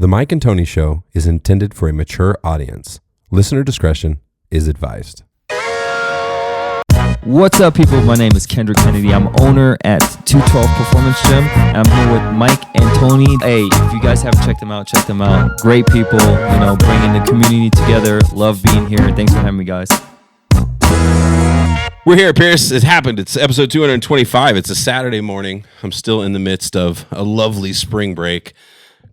The Mike and Tony Show is intended for a mature audience. Listener discretion is advised. What's up, people? My name is Kendrick Kennedy. I'm owner at 212 Performance Gym. I'm here with Mike and Tony. Hey, if you guys haven't checked them out, check them out. Great people, bringing the community together. Love being here. Thanks for having me, guys. We're here, Pierce. It happened. It's episode 225. It's a Saturday morning. I'm still in the midst of a lovely spring break.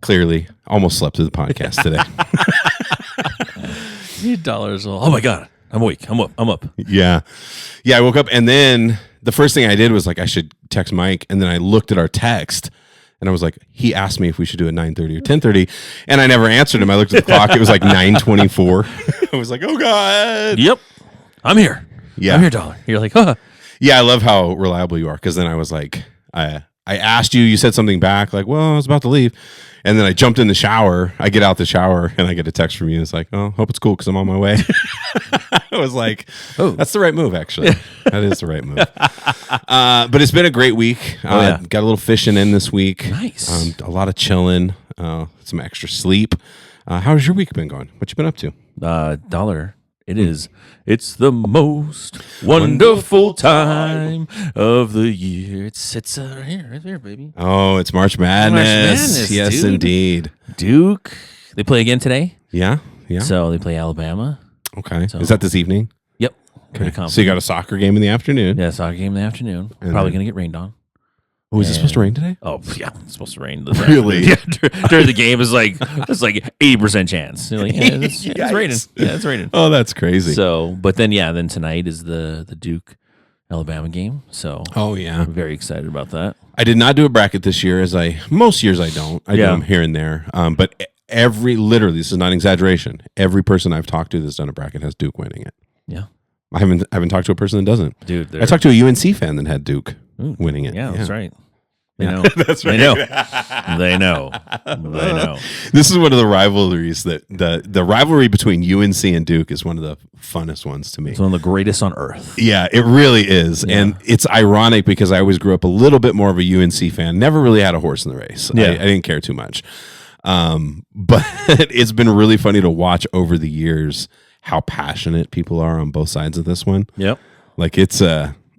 Clearly, almost slept through the podcast today. $8. Oh my God. I'm awake. I'm up. Yeah. I woke up and then the first thing I did was I should text Mike. And then I looked at our text and I was like, he asked me if we should do it 9:30 or 10:30. And I never answered him. I looked at the clock. It was 9:24. I was like, oh God. Yep. I'm here. Yeah. I'm here, dollar. You're like, huh. Yeah. I love how reliable you are. Cause then I was like, I asked you, you said something back well, I was about to leave. And then I jumped in the shower. I get out the shower and I get a text from you. It's like, oh, hope it's cool because I'm on my way. I was like, oh, that's the right move, actually. That is the right move. But it's been a great week. Got a little fishing in this week. Nice. A lot of chilling, some extra sleep. How's your week been going? What you been up to? Dollar. It's the most wonderful time of the year. It's here, baby. Oh, it's March Madness. Yes, dude. Indeed. Duke. They play again today. Yeah. So they play Alabama. Okay. So, is that this evening? Yep. Okay. So you got a soccer game in the afternoon. Yeah, soccer game in the afternoon. Probably going to get rained on. Oh, is it supposed to rain today? Oh, yeah, it's supposed to rain. Really? Yeah, during the game, it's like 80% chance. You're like, it's raining. Yeah, it's raining. Oh, that's crazy. So, but then tonight is the Duke Alabama game. So, I'm very excited about that. I did not do a bracket this year, most years I don't. I do them here and there. But literally, this is not an exaggeration. Every person I've talked to that's done a bracket has Duke winning it. Yeah. I haven't talked to a person that doesn't. Dude, I talked to a UNC fan that had Duke winning it. Yeah, that's right. They know. That's right. They know. This is one of the rivalries that the rivalry between UNC and Duke is one of the funnest ones to me. It's one of the greatest on earth. Yeah, it really is. Yeah. And it's ironic because I always grew up a little bit more of a UNC fan. Never really had a horse in the race. Yeah. I didn't care too much. But it's been really funny to watch over the years how passionate people are on both sides of this one. Yep.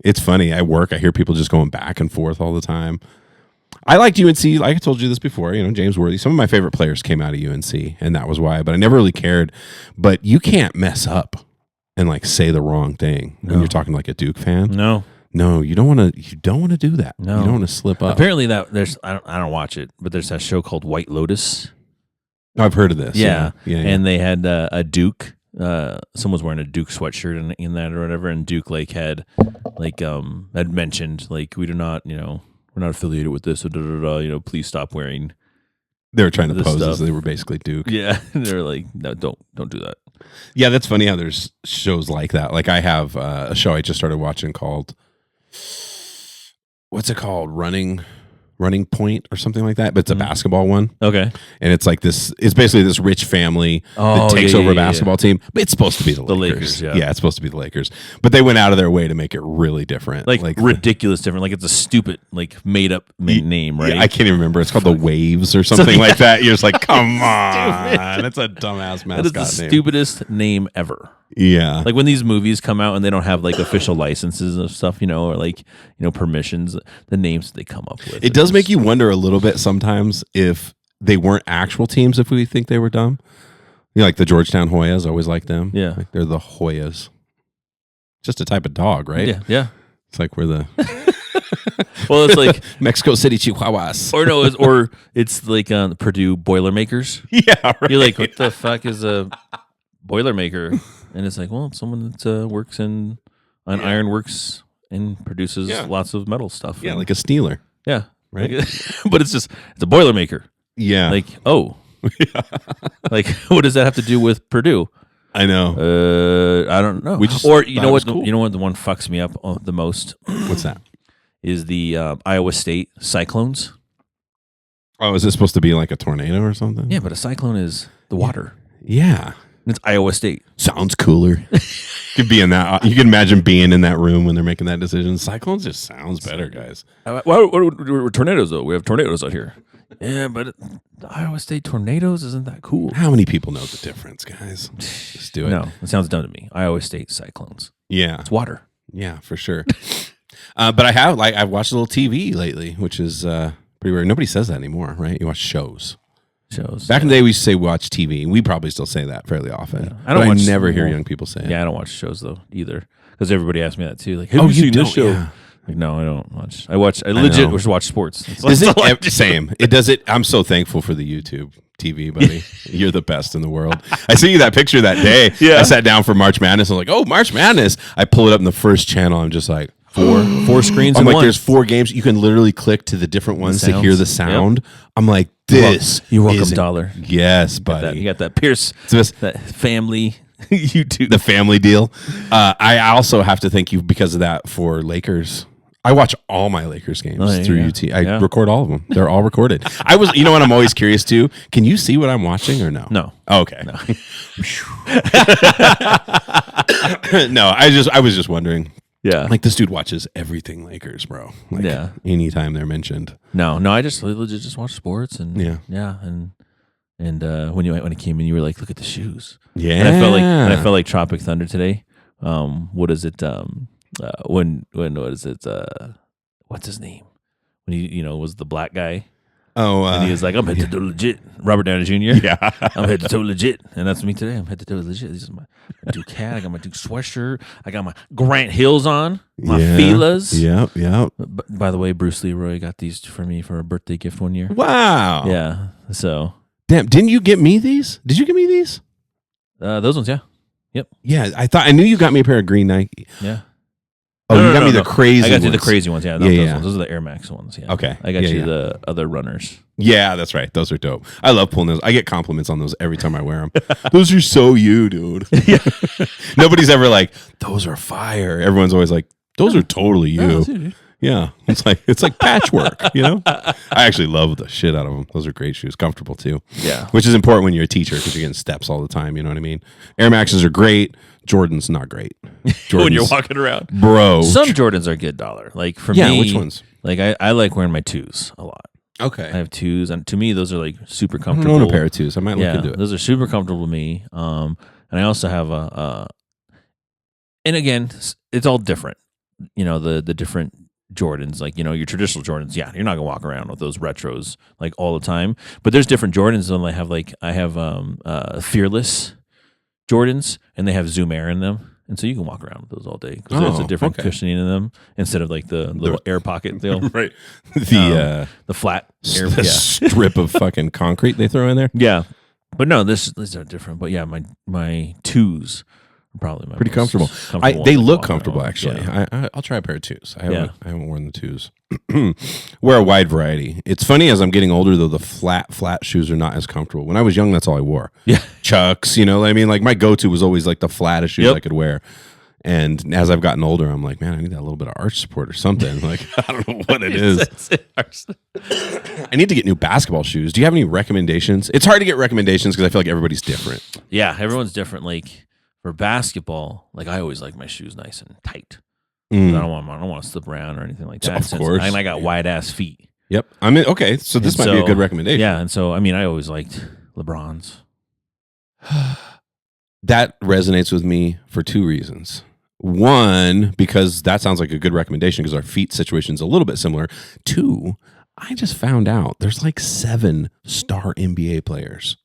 It's funny. At work, I hear people just going back and forth all the time. I liked UNC. Like I told you this before, James Worthy. Some of my favorite players came out of UNC, and that was why. But I never really cared. But you can't mess up and say the wrong thing when you're talking a Duke fan. No, you don't want to. You don't want to do that. No, you don't want to slip up. Apparently, I don't watch it, but there's that show called White Lotus. I've heard of this. Yeah. And they had a Duke. Someone's wearing a Duke sweatshirt in that or whatever, and Duke had mentioned we do not we're not affiliated with this. Please stop wearing. They were trying to pose stuff. as they were basically Duke. Yeah, they're like, no, don't do that. Yeah, that's funny how there's shows like that. I have a show I just started watching called what's it called? Running Point or something like that, but it's a basketball one. Okay. And it's it's basically this rich family that takes over a basketball team, but it's supposed to be the Lakers. Yeah, it's supposed to be the Lakers. But they went out of their way to make it really different. Ridiculous different. It's a stupid, made up name, right? Yeah, I can't even remember. It's called the Waves or something like that. You're just like, come on. That's a dumbass mascot name. That is the stupidest name ever. Yeah. When these movies come out and they don't have official licenses of stuff, or permissions, the names they come up with. It does make you wonder a little bit sometimes if they weren't actual teams, if we think they were dumb. The Georgetown Hoyas, always like them. Yeah. They're the Hoyas. Just a type of dog, right? Yeah. It's we're the well, it's Mexico City Chihuahuas. It's the Purdue Boilermakers. Yeah, right. You're what the fuck is a Boilermaker? And it's someone that works in an ironworks and produces lots of metal stuff. Yeah, like a Steeler. Yeah. Right. But it's a Boilermaker. Yeah. What does that have to do with Purdue? I know. I don't know. You know what? Cool. You know what? The one fucks me up the most. What's that? Is the Iowa State Cyclones. Oh, is this supposed to be a tornado or something? Yeah, but a cyclone is the water. Yeah. It's Iowa State. Sounds cooler. could be in that. You can imagine being in that room when they're making that decision. Cyclones just sounds better, guys. We're tornadoes though. We have tornadoes out here. Yeah, but the Iowa State tornadoes isn't that cool. How many people know the difference, guys? Just do it. No, it sounds dumb to me. Iowa State cyclones. Yeah, It's water. yeah, for sure. But I've watched a little TV lately, which is pretty weird. Nobody says that anymore, right? You watch shows. Back in the day, we used to say watch TV. We probably still say that fairly often. Yeah. I never hear young people say it. Yeah, I don't watch shows though either, because everybody asks me that too. Like, have you seen this show? Yeah. Like, no, I don't watch. I legit just watch sports. Same. It does it. I'm so thankful for the YouTube TV, buddy. You're the best in the world. I see that picture that day. Yeah. I sat down for March Madness. I'm like, oh, March Madness. I pull it up in the first channel. I'm just like, four screens. I'm in like, one. there's 4 games. You can literally click to the different ones to hear the sound. Yep. I'm like, this. You're welcome, dollar. Yes, buddy. You got that Pierce, that family YouTube, the family deal. I also have to thank you because of that for Lakers. I watch all my Lakers games through UT. I record all of them. They're all recorded. You know what? I'm always curious too. Can you see what I'm watching or no? No. Oh, okay. No. No, I was just wondering. Yeah. Like this dude watches everything Lakers, bro. Like anytime they're mentioned. No, I just legit just watch sports and and when it came in, you were like, look at the shoes. Yeah. And I felt like Tropic Thunder today. What is it? When what is it? What's his name? When he was the black guy. Oh, and he was like, I'm head to toe legit. Robert Downey Jr. Yeah. I'm head to toe legit. And that's me today. I'm head to toe legit. This is my Duke hat. I got my Duke sweatshirt. I got my Grant Hills on. My Fila's. Yep. By the way, Bruce Leroy got these for me for a birthday gift one year. Wow. Yeah. So. Damn, didn't you get me these? Did you get me these? Those ones, yeah. Yep. Yeah, I knew you got me a pair of green Nike. Yeah. Oh, you got me the crazy ones. I got you the crazy ones, yeah. Those ones. Those are the Air Max ones, yeah. Okay. I got you the other runners. Yeah, that's right. Those are dope. I love pulling those. I get compliments on those every time I wear them. Those are so you, dude. Nobody's ever like, those are fire. Everyone's always like, those are totally you. Yeah, it's like patchwork, I actually love the shit out of them. Those are great shoes, comfortable too. Yeah, which is important when you're a teacher because you're getting steps all the time. You know what I mean? Air Maxes are great. Jordan's not great. When you're walking around, bro. Some Jordans are good dollar. Like for me, which ones? Like I like wearing my 2s a lot. Okay, I have 2s, and to me those are like super comfortable. I don't own a pair of 2s. I might look into it. Those are super comfortable to me. And I also have and again, it's all different. The different Jordans, like your traditional Jordans, you're not gonna walk around with those retros like all the time. But there's different Jordans, and I have Fearless Jordans, and they have Zoom Air in them, and so you can walk around with those all day because there's a different cushioning in them instead of like the little air pocket deal, right? The flat air, strip of fucking concrete they throw in there. Yeah, but no, these are different. But yeah, my 2s. Probably my pretty comfortable. They look comfortable, actually. Yeah. I'll try a pair of 2s. I haven't worn the 2s. Wear a wide variety. It's funny as I'm getting older, though, the flat shoes are not as comfortable. When I was young, that's all I wore. Yeah, Chucks. What I mean, like my go-to was always like the flattest shoes I could wear. And as I've gotten older, I'm like, man, I need that little bit of arch support or something. Like, I don't know what it is. I need to get new basketball shoes. Do you have any recommendations? It's hard to get recommendations because I feel like everybody's different. Yeah, everyone's different. Like. For basketball, like I always like my shoes nice and tight. I don't want to slip around or anything like that. Of course, and I got wide ass feet. Yep, I mean, okay, so this might be a good recommendation. Yeah, and so I always liked LeBron's. That resonates with me for 2 reasons. One, because that sounds like a good recommendation because our feet situation is a little bit similar. 2, I just found out there's like 7 star NBA players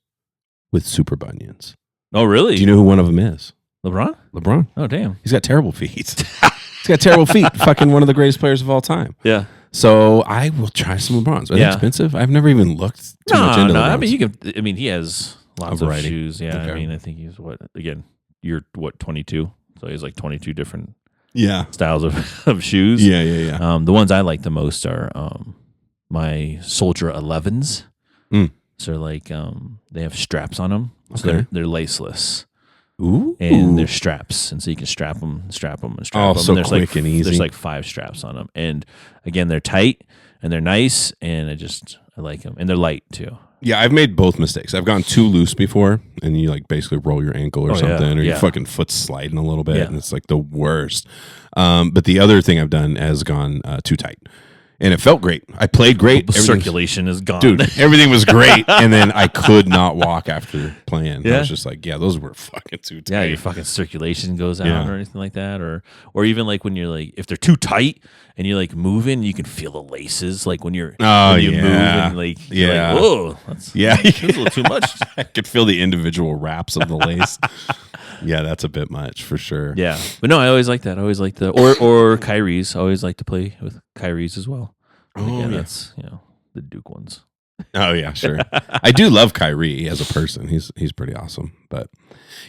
with super bunions. Oh, really? Do you know who one of them is? LeBron? Oh, damn. He's got terrible feet. He's got terrible feet. Fucking one of the greatest players of all time. Yeah. So I will try some LeBrons. Are they expensive? I've never even looked too much into LeBrons. I mean, he has lots of shoes. Yeah. Okay. I mean, I think he's you're 22? So he has like 22 different styles of shoes. Yeah. The ones I like the most are my Soldier 11s. So like they have straps on them. So they're laceless. Ooh. And they're straps. And so you can strap them. Oh, so and there's quick and easy. There's like 5 straps on them. And again, they're tight and they're nice. And I like them. And they're light too. Yeah, I've made both mistakes. I've gone too loose before, and you like basically roll your ankle or something, or your fucking foot's sliding a little bit, and it's like the worst. But the other thing I've done has gone too tight, and it felt great. I played great. Circulation is gone, dude. Everything was great, and then I could not walk after playing. Yeah. I was just like, those were fucking too tight. Yeah, your fucking circulation goes out or anything like that, or even like when you're like, if they're too tight and you're like moving, you can feel the laces like when you're when you move and like whoa, that's a little too much. I could feel the individual wraps of the lace. Yeah, that's a bit much for sure. Yeah, but no, I always like that. I always like the or Kyrie's. I always like to play with Kyrie's as well. That's the Duke ones. Oh yeah, sure. I do love Kyrie as a person. He's pretty awesome. But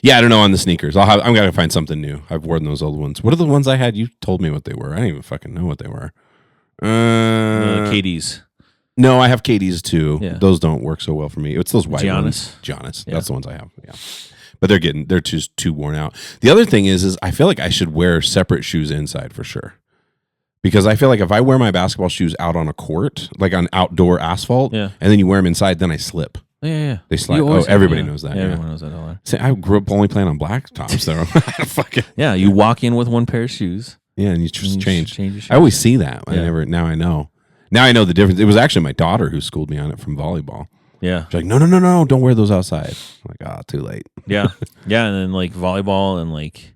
yeah, I don't know on the sneakers. I'm gonna find something new. I've worn those old ones. What are the ones I had? You told me what they were. I didn't even fucking know what they were. KD's. No, I have KD's too. Yeah. Those don't work so well for me. It's those white ones. Giannis. Yeah. That's the ones I have. Yeah. But they're too worn out. The other thing is I feel like I should wear separate shoes inside for sure. Because I feel like if I wear my basketball shoes out on a court, like on outdoor asphalt, and then you wear them inside, then I slip. Yeah. They slide. Everybody knows that. Everyone knows that. See, I grew up only playing on black tops. Though. Yeah, you walk in with one pair of shoes. Yeah, and you just change. Your shoes. I always see that. Now I know. Now I know the difference. It was actually my daughter who schooled me on it from volleyball. Yeah. She's like, no, don't wear those outside. I'm like, too late. Yeah. Yeah, and then like volleyball and like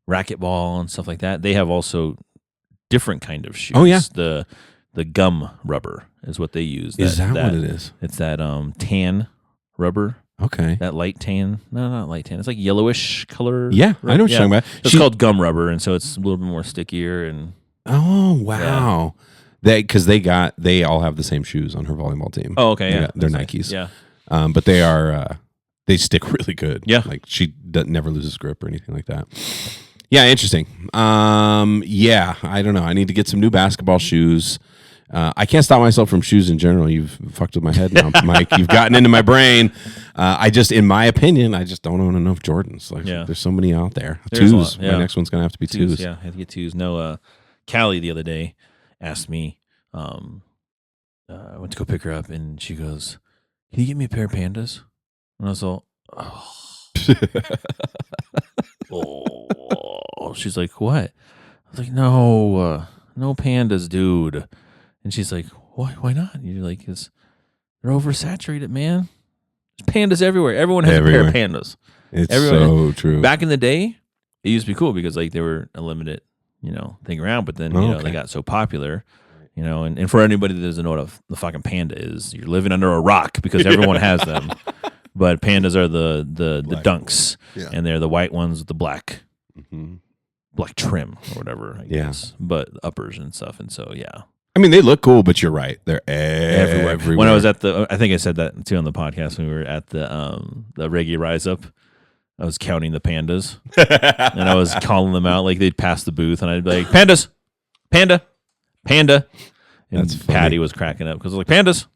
racquetball and stuff like that, they have also different kind of shoes. Oh yeah, the gum rubber is what they use. Is that what it is? It's that tan rubber. Okay. That light tan. No, not light tan. It's like yellowish color. Yeah, I know what you're talking about. It's called gum rubber, and so it's a little bit more stickier. And oh wow, because they all have the same shoes on her volleyball team. Oh okay, they're Nikes. Yeah, but they are they stick really good. Yeah, like she never loses grip or anything like that. Yeah, interesting. Yeah, I don't know. I need to get some new basketball shoes. I can't stop myself from shoes in general. You've fucked with my head now, Mike. You've gotten into my brain. In my opinion, I just don't own enough Jordans. Like, there's so many out there. There's twos. My next one's gonna have to be twos. Yeah, I have to get twos. No, Callie the other day asked me. I went to go pick her up, and she goes, "Can you get me a pair of Pandas?" And I was all, "Oh." Oh, she's like, "What?" I was like, "No, no Pandas, dude." And she's like, "Why not?" And you're like, "Cause they're oversaturated, man. There's pandas everywhere. Everyone has a pair of pandas. It's so true. Back in the day, it used to be cool because like they were a limited, thing around. But then they got so popular, And for anybody that doesn't know what the fucking panda is, you're living under a rock because everyone has them. But pandas are the dunks, and they're the white ones with the black trim or whatever, I guess. But uppers and stuff, and so I mean, they look cool, but you're right. They're everywhere. When I was at I think I said that too on the podcast when we were at the Reggae Rise Up. I was counting the pandas, and I was calling them out like they'd pass the booth, and I'd be like, "Pandas, panda, panda," and Patty was cracking up because I was like, "Pandas."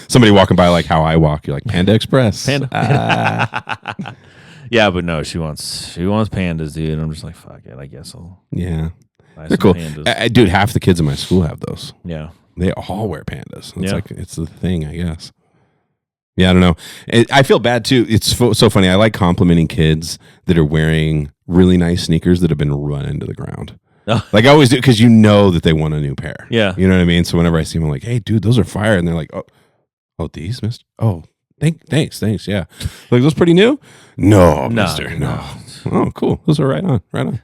Somebody walking by like how I walk, you're like Panda Express. Panda. Yeah, but no, she wants pandas, dude. And I'm just like, fuck it, I guess I'll. Yeah, they're cool. Dude, half the kids in my school have those. Yeah, they all wear pandas. It's like it's the thing, I guess. Yeah, I don't know. I feel bad too. It's so funny. I like complimenting kids that are wearing really nice sneakers that have been run into the ground. Like I always do, because that they want a new pair. Yeah. You know what I mean? So whenever I see them, I'm like, "Hey, dude, those are fire." And they're like, oh, these, mister? Oh, thanks. Yeah. Like, those pretty new? No, mister. No. Oh, cool. Those are right on.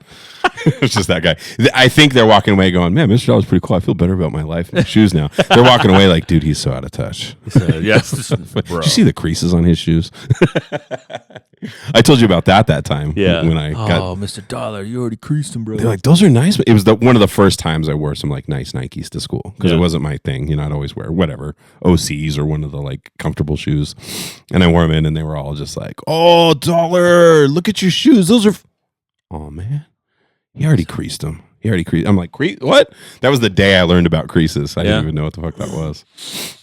It's just that guy. I think they're walking away going, "Man, Mr. Dollar's pretty cool. I feel better about my life and my shoes now." They're walking away like, "Dude, he's so out of touch." Yes. Did you see the creases on his shoes? I told you about that time. Yeah. When I got, Mr. Dollar, you already creased him, bro. They're like, "Those are nice." It was one of the first times I wore some like nice Nikes to school because it wasn't my thing. I'd always wear whatever OCs or one of the like comfortable shoes, and I wore them in, and they were all just like, "Oh, Dollar, look at your shoes. Those are." Oh man, he already creased them. I'm like, what? That was the day I learned about creases. I didn't even know what the fuck that was.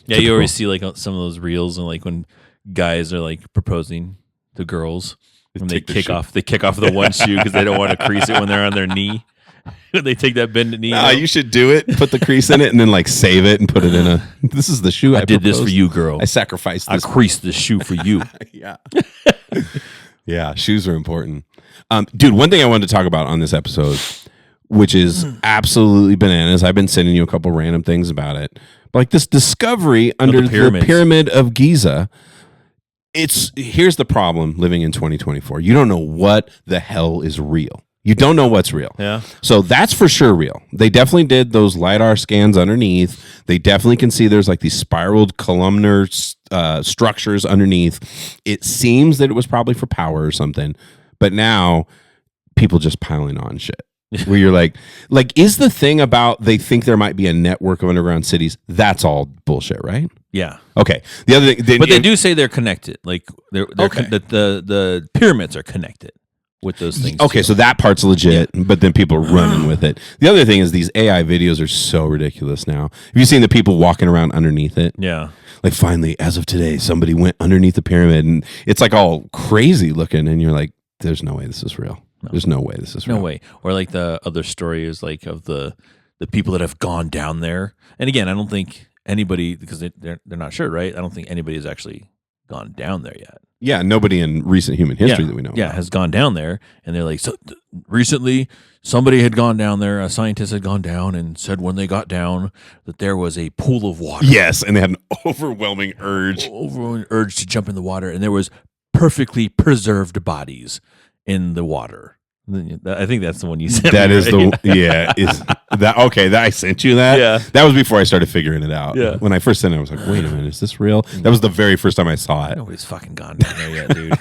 Yeah, you always see like some of those reels and like when guys are like proposing to girls and they kick off the one shoe because they don't want to crease it when they're on their knee. They take that bended knee. You should do it. Put the crease in it, and then like save it and put it in a. This is the shoe I did this for you, girl. I sacrificed this. I creased this shoe for you. Yeah. Yeah, shoes are important. Dude, one thing I wanted to talk about on this episode, which is absolutely bananas. I've been sending you a couple random things about it. But like this discovery under the Pyramid of Giza. Here's the problem living in 2024. You don't know what the hell is real. You don't know what's real. Yeah. So that's for sure real. They definitely did those LiDAR scans underneath. They definitely can see there's like these spiraled columnar structures underneath. It seems that it was probably for power or something. But now people just piling on shit. Where you're like, is the thing about they think there might be a network of underground cities? That's all bullshit, right? Yeah. Okay. The other thing, but they do say they're connected. Like they're okay. The pyramids are connected with those things. Okay, so that part's legit, but then people are running with it. The other thing is these AI videos are so ridiculous now. Have you seen the people walking around underneath it? Yeah. Like finally, as of today, somebody went underneath the pyramid, and it's like all crazy looking, and you're like, "There's no way this is real. No. There's no way this is real. No way." Or like the other story is like of the people that have gone down there. And again, I don't think anybody, because they're not sure, right? I don't think anybody has actually gone down there yet. Yeah, nobody in recent human history that we know. Yeah, has gone down there, and they're like, so recently somebody had gone down there, a scientist had gone down and said when they got down that there was a pool of water. Yes, and they had an overwhelming urge to jump in the water, and there was perfectly preserved bodies in the water. I think that's the one you sent. That me, is right? Is that okay? That I sent you that. Yeah, that was before I started figuring it out. Yeah, when I first sent it, I was like, "Wait a minute, is this real?" That was the very first time I saw it. Nobody's fucking gone down there yet, dude.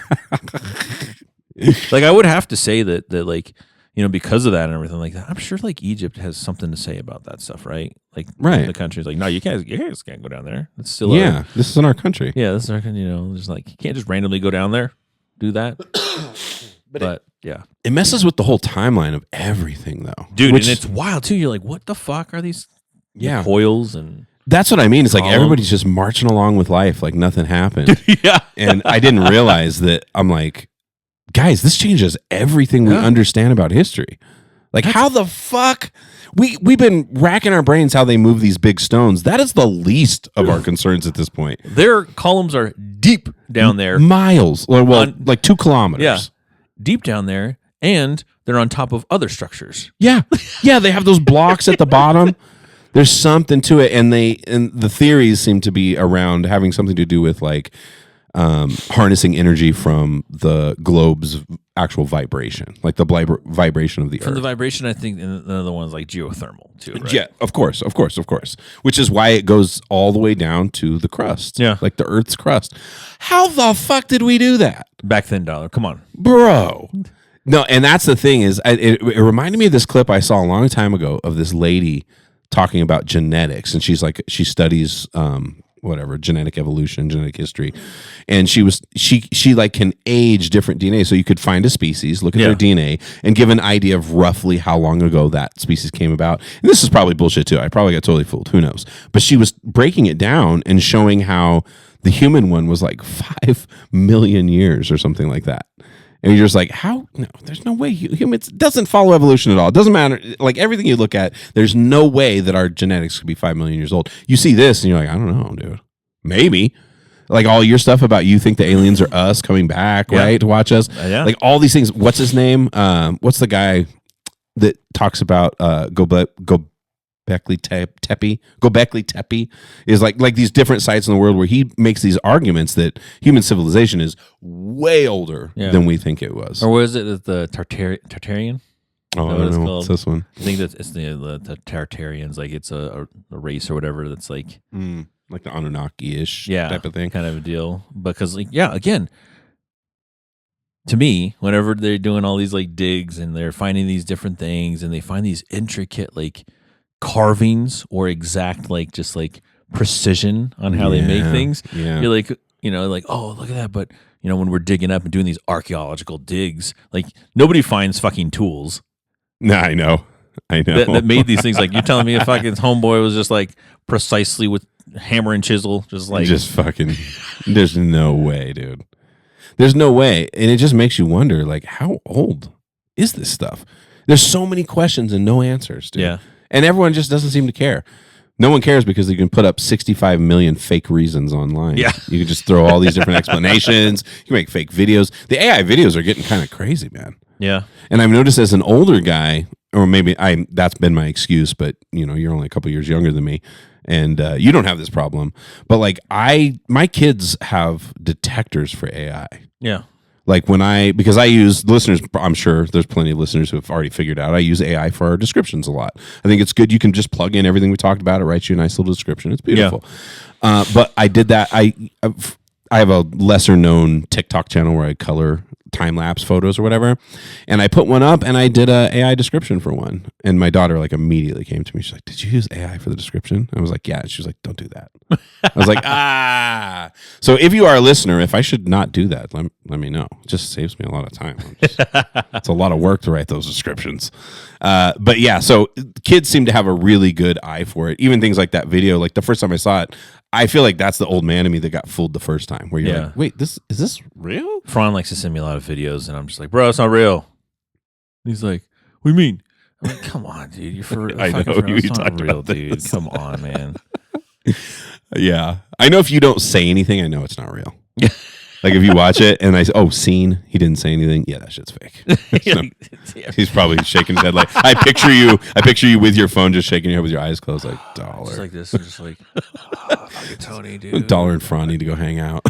Like I would have to say that like because of that and everything like that, I'm sure like Egypt has something to say about that stuff, right? Like the country's like, no, you guys can't go down there. It's still this is in our country. Yeah, this is our country. Just like you can't just randomly go down there, do that. But yeah, it messes with the whole timeline of everything, though, dude. And it's wild too. You're like, what the fuck are these? Coils and that's what I mean. It's like everybody's just marching along with life, like nothing happened. Yeah, and I didn't realize that. I'm like, guys, this changes everything we understand about history. Like, how the fuck we've been racking our brains how they move these big stones. That is the least of our concerns at this point. Their columns are deep down there, miles, like 2 kilometers. Yeah. Deep down there, and they're on top of other structures. Yeah, they have those blocks at the bottom. There's something to it, and the theories seem to be around having something to do with like harnessing energy from the globe's actual vibration, like the vibration of the Earth. From the vibration, I think another one's like geothermal too. Right? Yeah, of course. Which is why it goes all the way down to the crust. Yeah, like the Earth's crust. How the fuck did we do that? Back then, dollar. Come on, bro. No, and that's the thing is, it reminded me of this clip I saw a long time ago of this lady talking about genetics, and she's like, she studies genetic evolution, genetic history, and she like can age different DNA, so you could find a species, look at their DNA, and give an idea of roughly how long ago that species came about. And this is probably bullshit too. I probably got totally fooled. Who knows? But she was breaking it down and showing how the human one was like 5 million years or something like that. And you're just like, how? No, there's no way. Humans doesn't follow evolution at all. It doesn't matter. Like everything you look at, there's no way that our genetics could be 5 million years old. You see this and you're like, I don't know, dude. Maybe. Like all your stuff about you think the aliens are us coming back, right? To watch us. Like all these things. What's his name? What's the guy that talks about Göbekli Tepe is like these different sites in the world where he makes these arguments that human civilization is way older than we think it was. Or was it the Tartarian? Oh, I don't know. What's this one? I think that it's the Tartarians. Like it's a race or whatever that's like the Anunnaki-ish type of thing, kind of a deal. Because again, to me, whenever they're doing all these like digs and they're finding these different things and they find these intricate like carvings or exact like just like precision on how they make things, you're like, like, oh, look at that. But when we're digging up and doing these archaeological digs, like nobody finds fucking tools. Nah, I know that made these things. Like you're telling me a fucking homeboy was just like precisely with hammer and chisel, just fucking. There's no way, dude. There's no way, and it just makes you wonder, like, how old is this stuff? There's so many questions and no answers, dude. Yeah. And everyone just doesn't seem to care. No one cares because you can put up 65 million fake reasons online. Yeah. You can just throw all these different explanations. You can make fake videos. The AI videos are getting kind of crazy, man. Yeah. And I've noticed as an older guy, or maybe that's been my excuse, but you're only a couple years younger than me, and you don't have this problem. But like my kids have detectors for AI. Yeah. Like because I use listeners, I'm sure there's plenty of listeners who have already figured out I use AI for our descriptions a lot. I think it's good. You can just plug in everything we talked about. It writes you a nice little description. It's beautiful. Yeah. But I did that. I have a lesser known TikTok channel where I color time-lapse photos or whatever, and I put one up and I did a AI description for one, and my daughter like immediately came to me. She's like, did you use AI for the description? I was like, yeah. She was like, don't do that. I was like, so if you are a listener, if I should not do that, let me know. It just saves me a lot of time. It's a lot of work to write those descriptions, but yeah, so kids seem to have a really good eye for it. Even things like that video, like the first time I saw it, I feel like that's the old man in me that got fooled the first time, where you're like, wait, is this real? Fran likes to send me a lot of videos, and I'm just like, bro, it's not real. And he's like, what do you mean? I'm like, come on, dude. You're for I know it's not talked real, about dude. this. Come on, man. Yeah. I know if you don't say anything, I know it's not real. Like if you watch it and I say, oh, scene, he didn't say anything. Yeah, that shit's fake. So, he's probably shaking his head like, I picture you with your phone just shaking your head with your eyes closed like, dollar. Just like this. I'm just like, fucking Tony, dude. Dollar and Fran need to go hang out.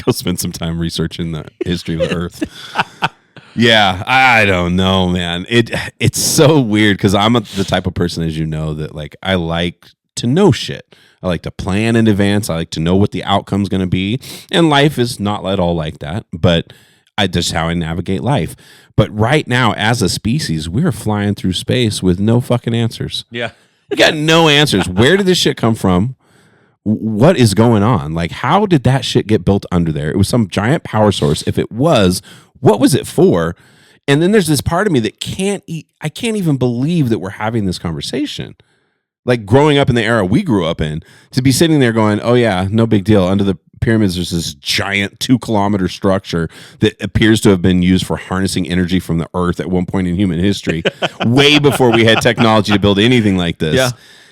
Go spend some time researching the history of the earth. Yeah, I don't know, man. It's so weird because I'm the type of person, as you know, that like I like to know shit. I like to plan in advance. I like to know what the outcome's going to be. And life is not at all like that, but just how I navigate life. But right now, as a species, we're flying through space with no fucking answers. Yeah. We got no answers. Where did this shit come from? What is going on? Like, how did that shit get built under there? It was some giant power source. If it was, what was it for? And then there's this part of me that I can't even believe that we're having this conversation. Like growing up in the era we grew up in, to be sitting there going, oh yeah, no big deal. Under the pyramids, there's this giant 2-kilometer structure that appears to have been used for harnessing energy from the earth at one point in human history, way before we had technology to build anything like this. Yeah.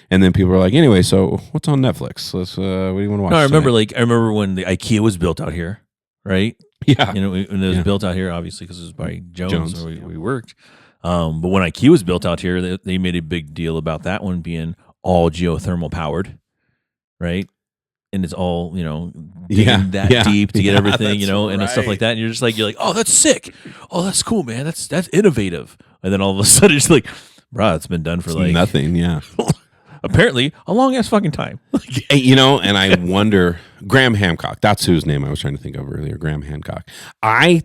And then people are like, anyway, so what's on Netflix? What do you want to watch? No, I remember when the IKEA was built out here, right? Yeah. When it was built out here, obviously, because it was by Jones. Where we worked. But when IKEA was built out here, they made a big deal about that one being all geothermal powered, right? And it's all, digging deep to get everything, and stuff like that. And you're like, oh, that's sick. Oh, that's cool, man. That's innovative. And then all of a sudden it's like, bro, it's been done for like nothing. Yeah. Apparently a long ass fucking time. And I wonder, Graham Hancock, that's whose name I was trying to think of earlier, Graham Hancock. I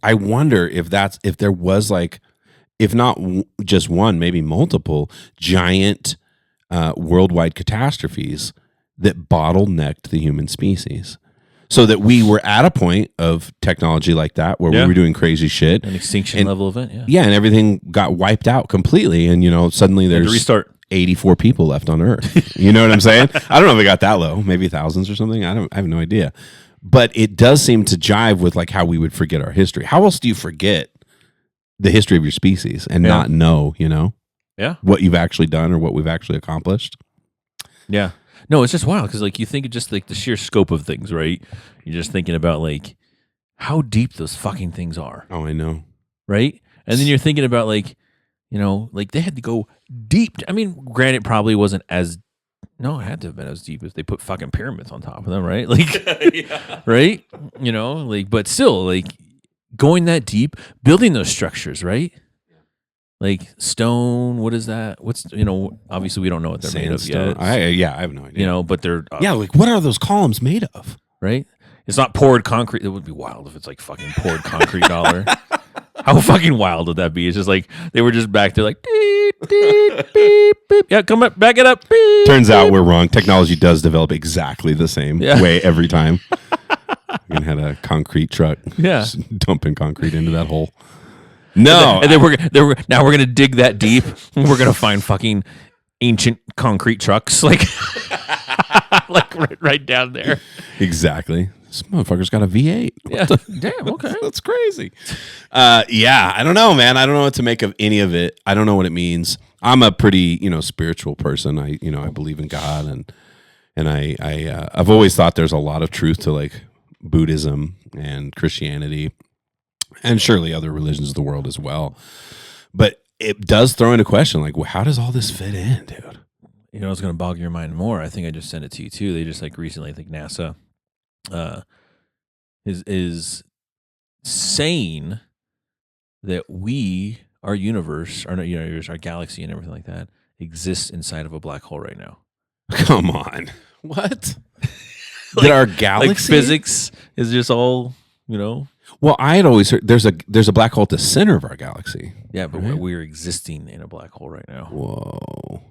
wonder if there was like, if not just one, maybe multiple giant worldwide catastrophes that bottlenecked the human species, so that we were at a point of technology like that where we were doing crazy shit, an extinction level event, and everything got wiped out completely, and suddenly there's restart 84 people left on Earth. You know what I'm saying? I don't know if it got that low, maybe thousands or something. I have no idea, but it does seem to jive with like how we would forget our history. How else do you forget the history of your species and not know, what you've actually done or what we've actually accomplished? Yeah. No, it's just wild because like you think of just like the sheer scope of things, right? You're just thinking about like how deep those fucking things are. Oh, I know. Right? And then you're thinking about like, like they had to go deep. I mean, granted, probably wasn't as, no, it had to have been as deep if they put fucking pyramids on top of them, right? Like, right? But still, like going that deep, building those structures, right? Like stone, what is that? What's, obviously we don't know what they're Sandstone. made of yet. I have no idea. But they're... like what are those columns made of? Right? It's not poured concrete. It would be wild if it's like fucking poured concrete dollar. How fucking wild would that be? It's just like, they were just back there like, beep, beep, beep, beep. Yeah, come up, back it up. Beep, Turns out we're wrong. Technology does develop exactly the same way every time. We had a concrete truck just dumping concrete into that hole. No, and then we're gonna dig that deep. And we're gonna find fucking ancient concrete trucks, like right down there. Exactly. this motherfucker's got a V8. Yeah. Damn. Okay. That's crazy. Yeah, I don't know, man. I don't know what to make of any of it. I don't know what it means. I'm a pretty, spiritual person. I believe in God, and I've always thought there's a lot of truth to like Buddhism and Christianity, and surely other religions of the world as well. But it does throw into question, like, well, how does all this fit in, dude? It's going to bog your mind more. I think I just sent it to you too. They just like recently, I think NASA is saying that our universe, our galaxy and everything like that, exists inside of a black hole right now. Come on. What? That our galaxy? Like physics is just all, Well, I had always heard there's a black hole at the center of our galaxy. Yeah, but right? we're existing in a black hole right now. Whoa.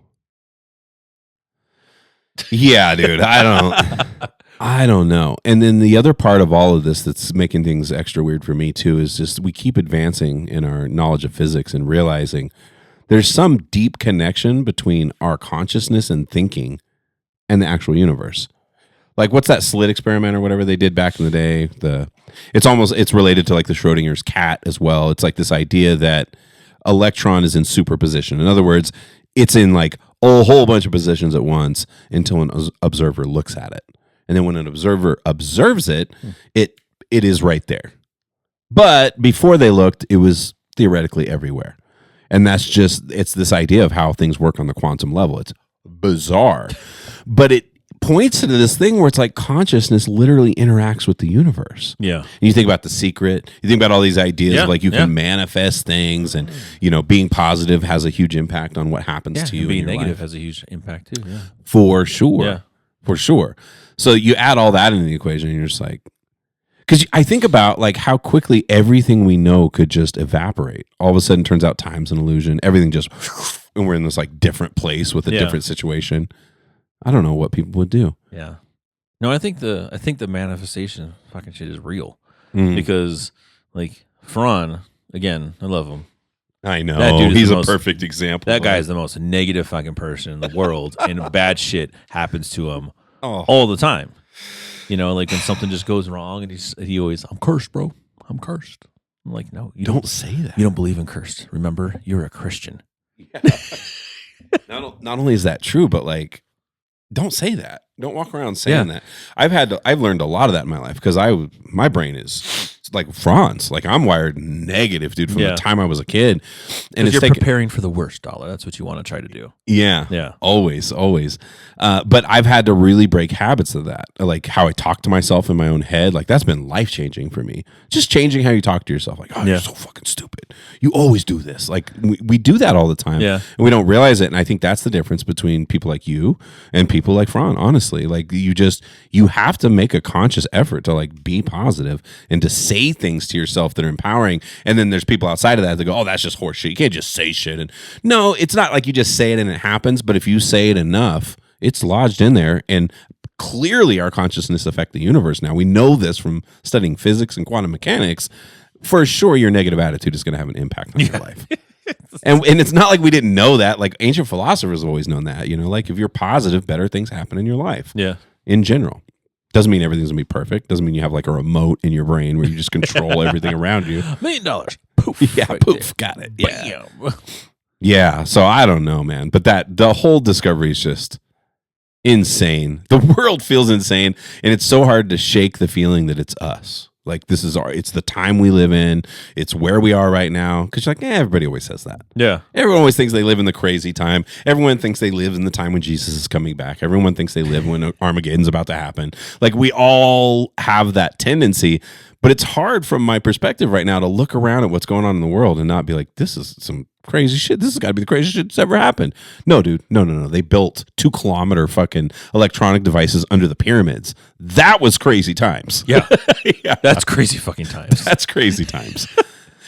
Yeah, dude. I don't know. And then the other part of all of this that's making things extra weird for me too is just we keep advancing in our knowledge of physics and realizing there's some deep connection between our consciousness and thinking and the actual universe. Like, what's that slit experiment or whatever they did back in the day? It's related to like the Schrodinger's cat as well. It's like this idea that electron is in superposition. In other words, it's in like a whole bunch of positions at once until an observer looks at it. And then when an observer observes it, it is right there. But before they looked, it was theoretically everywhere. And it's this idea of how things work on the quantum level. It's bizarre. But it points to this thing where it's like consciousness literally interacts with the universe. Yeah. And you think about The Secret. You think about all these ideas of like you can manifest things, and being positive has a huge impact on what happens to you. Being in your negative life. has a huge impact too. Yeah. For sure. Yeah. For sure. So you add all that into the equation, and you're just like, because I think about like how quickly everything we know could just evaporate. All of a sudden, turns out time's an illusion. Everything just, and we're in this like different place with a different situation. I don't know what people would do. Yeah. No, I think the manifestation fucking shit is real because like Fran, again, I love him. I know. That dude is He's the a most- perfect example. That guy is the most negative fucking person in the world, and bad shit happens to him Oh. all the time. Like when something just goes wrong, and he always, I'm cursed, bro. I'm cursed. I'm like, no, you Don't say that. You don't believe in cursed. Remember, you're a Christian. Not only is that true, but like, don't say that. Don't walk around saying that. I've learned a lot of that in my life because my brain is like Franz. Like I'm wired negative, dude, from the time I was a kid. And it's you're preparing for the worst, dollar. That's what you want to try to do. Yeah. Always. But I've had to really break habits of that. Like how I talk to myself in my own head. Like that's been life-changing for me. Just changing how you talk to yourself. Like, oh, you're so fucking stupid. You always do this. Like we do that all the time. Yeah. And we don't realize it. And I think that's the difference between people like you and people like Fran, honestly. Like you have to make a conscious effort to like be positive and to say things to yourself that are empowering. And then there's people outside of that that go, oh, that's just horseshit. You can't just say shit. And no, it's not like you just say it and it happens. But if you say it enough, it's lodged in there. And clearly our consciousness affects the universe now. We know this from studying physics and quantum mechanics. For sure, your negative attitude is going to have an impact on your life. And it's not like we didn't know that. Like ancient philosophers have always known that. Like if you're positive, better things happen in your life. Yeah. In general. Doesn't mean everything's gonna be perfect. Doesn't mean you have like a remote in your brain where you just control everything around you. $1 million. Poof. Yeah, Right poof, there. got it. Yeah. Bam. Yeah. So I don't know, man. But the whole discovery is just insane. The world feels insane, and it's so hard to shake the feeling that it's us. Like it's the time we live in. It's where we are right now. Because you're like, everybody always says that. Yeah. Everyone always thinks they live in the crazy time. Everyone thinks they live in the time when Jesus is coming back. Everyone thinks they live when Armageddon's about to happen. Like we all have that tendency, but it's hard from my perspective right now to look around at what's going on in the world and not be like, this is some crazy shit. This has got to be the craziest shit that's ever happened. No, dude. No. They built 2-kilometer fucking electronic devices under the pyramids. That was crazy times. Yeah. Yeah. That's crazy fucking times. That's crazy times.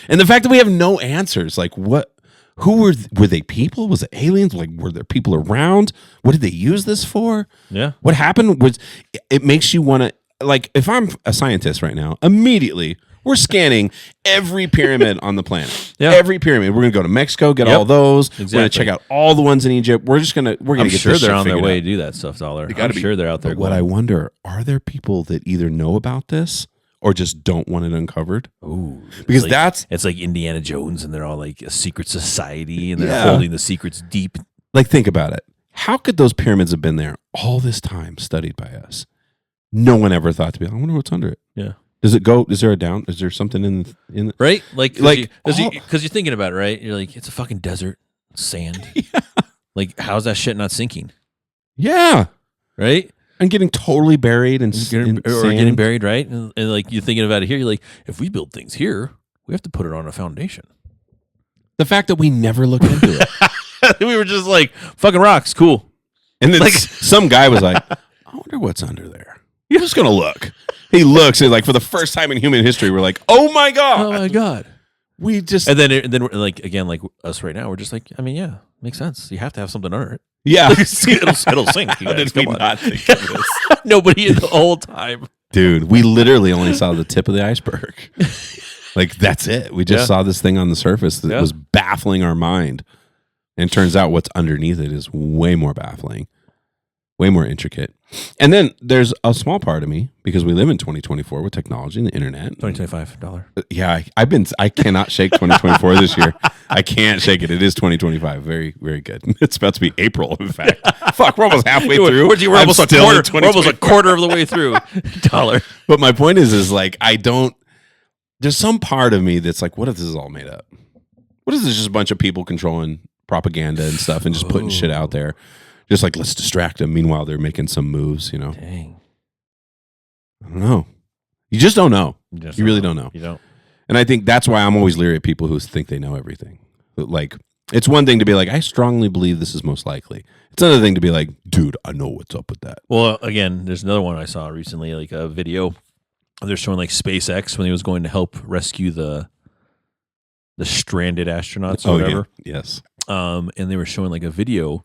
And the fact that we have no answers, like who were they people? Was it aliens? Like, were there people around? What did they use this for? Yeah. What happened was it makes you want to, like, if I'm a scientist right now, immediately We're scanning every pyramid on the planet. Yeah. Every pyramid. We're gonna go to Mexico, get all those. We're gonna check out all the ones in Egypt. We're gonna I'm get sure this they're shit on their figured way out. to do that stuff, Dollar. They gotta I'm be. sure they're out there. But what I wonder, are there people that either know about this or just don't want it uncovered? Ooh, Because it's like Indiana Jones, and they're all like a secret society, and they're Yeah. holding the secrets deep. like, think about it. How could those pyramids have been there all this time, studied by us? No one ever thought to be. I wonder what's under it. Yeah. Does it go? Is there a down? Is there something in? Right? Like, because all- you're thinking about it, right? You're like, it's a fucking desert, sand. Like, how's that shit not sinking? Yeah, Right? and getting totally buried and Getting buried, right? And like, you're thinking about it here. You're like, if we build things here, we have to put it on a foundation. The fact that we never looked into it, We were just like, fucking rocks, cool. and then some guy was like, "I wonder what's under there." You're just gonna look. He looks, and like for the first time in human history, we're like, "Oh my god!" Oh my god! We just And then we're like, again, like us right now, we're just like, I mean, yeah, makes sense. You have to have something under it. yeah. it'll sink. You How guys. did we Come on. not think of this? Nobody in the whole time. Dude, we literally only saw the tip of the iceberg. Like, that's it. We just saw this thing on the surface that was baffling our mind. And it turns out what's underneath it is way more baffling, way more intricate. And then there's a small part of me, because we live in 2024 with technology and the internet. $25. Yeah, I cannot shake 2024 this year. I can't shake it. It is 2025. Very, very good. It's about to be April, in fact. Fuck, we're almost halfway through. We're almost a still in quarter. We're almost a quarter of the way through. Dollar. But my point is like, there's some part of me that's like, what if this is all made up? What if this is just a bunch of people controlling propaganda and stuff and just putting shit out there? Just like, let's distract them. Meanwhile, they're making some moves, Dang. I don't know. You just don't know. You really don't know. You don't. And I think that's why I'm always leery of people who think they know everything. But like, it's one thing to be like, I strongly believe this is most likely. It's another thing to be like, dude, I know what's up with that. Well, again, there's another one I saw recently, like a video. They're showing like SpaceX when he was going to help rescue the stranded astronauts or whatever. Yeah. Yes. And they were showing like a video,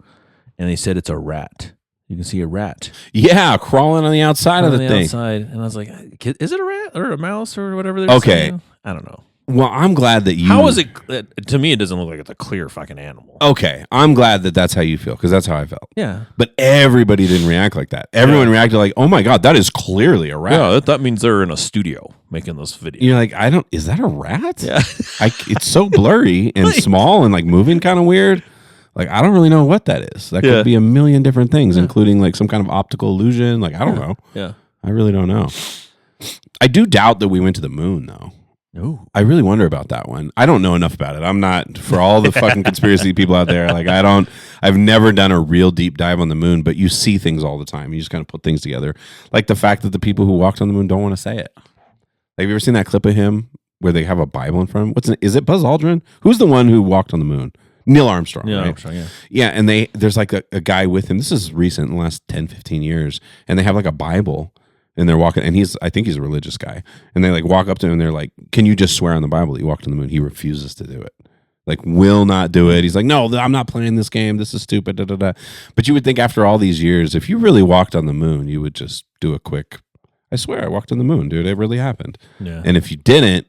and they said it's a rat. You can see a rat Yeah, crawling on the outside of the thing. outside, and I was like, "Is it a rat or a mouse or whatever?" They're Okay. saying? I don't know. Well, I'm glad that you. How is it? To me, it doesn't look like it's a clear fucking animal. Okay, I'm glad that that's how you feel, because that's how I felt. Yeah, But everybody didn't react like that. Everyone reacted like, "Oh my god, that is clearly a rat." yeah. That means they're in a studio making this video. You're like, is that a rat? Yeah. It's so blurry and small and like moving kind of weird. Like, I don't really know what that is. That Yeah. could be a million different things, including like some kind of optical illusion. Like, I don't know. Yeah. I really don't know. I do doubt that we went to the moon, though. Ooh. I really wonder about that one. I don't know enough about it. I'm not, for all the fucking conspiracy people out there, like, I've never done a real deep dive on the moon, but you see things all the time. You just kind of put things together. Like the fact that the people who walked on the moon don't want to say it. Like, have you ever seen that clip of him where they have a Bible in front of him? Is it Buzz Aldrin? Who's the one who walked on the moon? Neil Armstrong, Yeah, right? Armstrong, yeah. Yeah, and there's like a guy with him. This is recent, in the last 10, 15 years. And they have like a Bible, and they're walking, and I think he's a religious guy. And they like walk up to him, and they're like, "Can you just swear on the Bible that you walked on the moon?" He refuses to do it. Like, will not do it. He's like, "No, I'm not playing this game. This is stupid." Da, da, da. But you would think after all these years, if you really walked on the moon, you would just do a quick, "I swear I walked on the moon, dude. It really happened." Yeah. And if you didn't,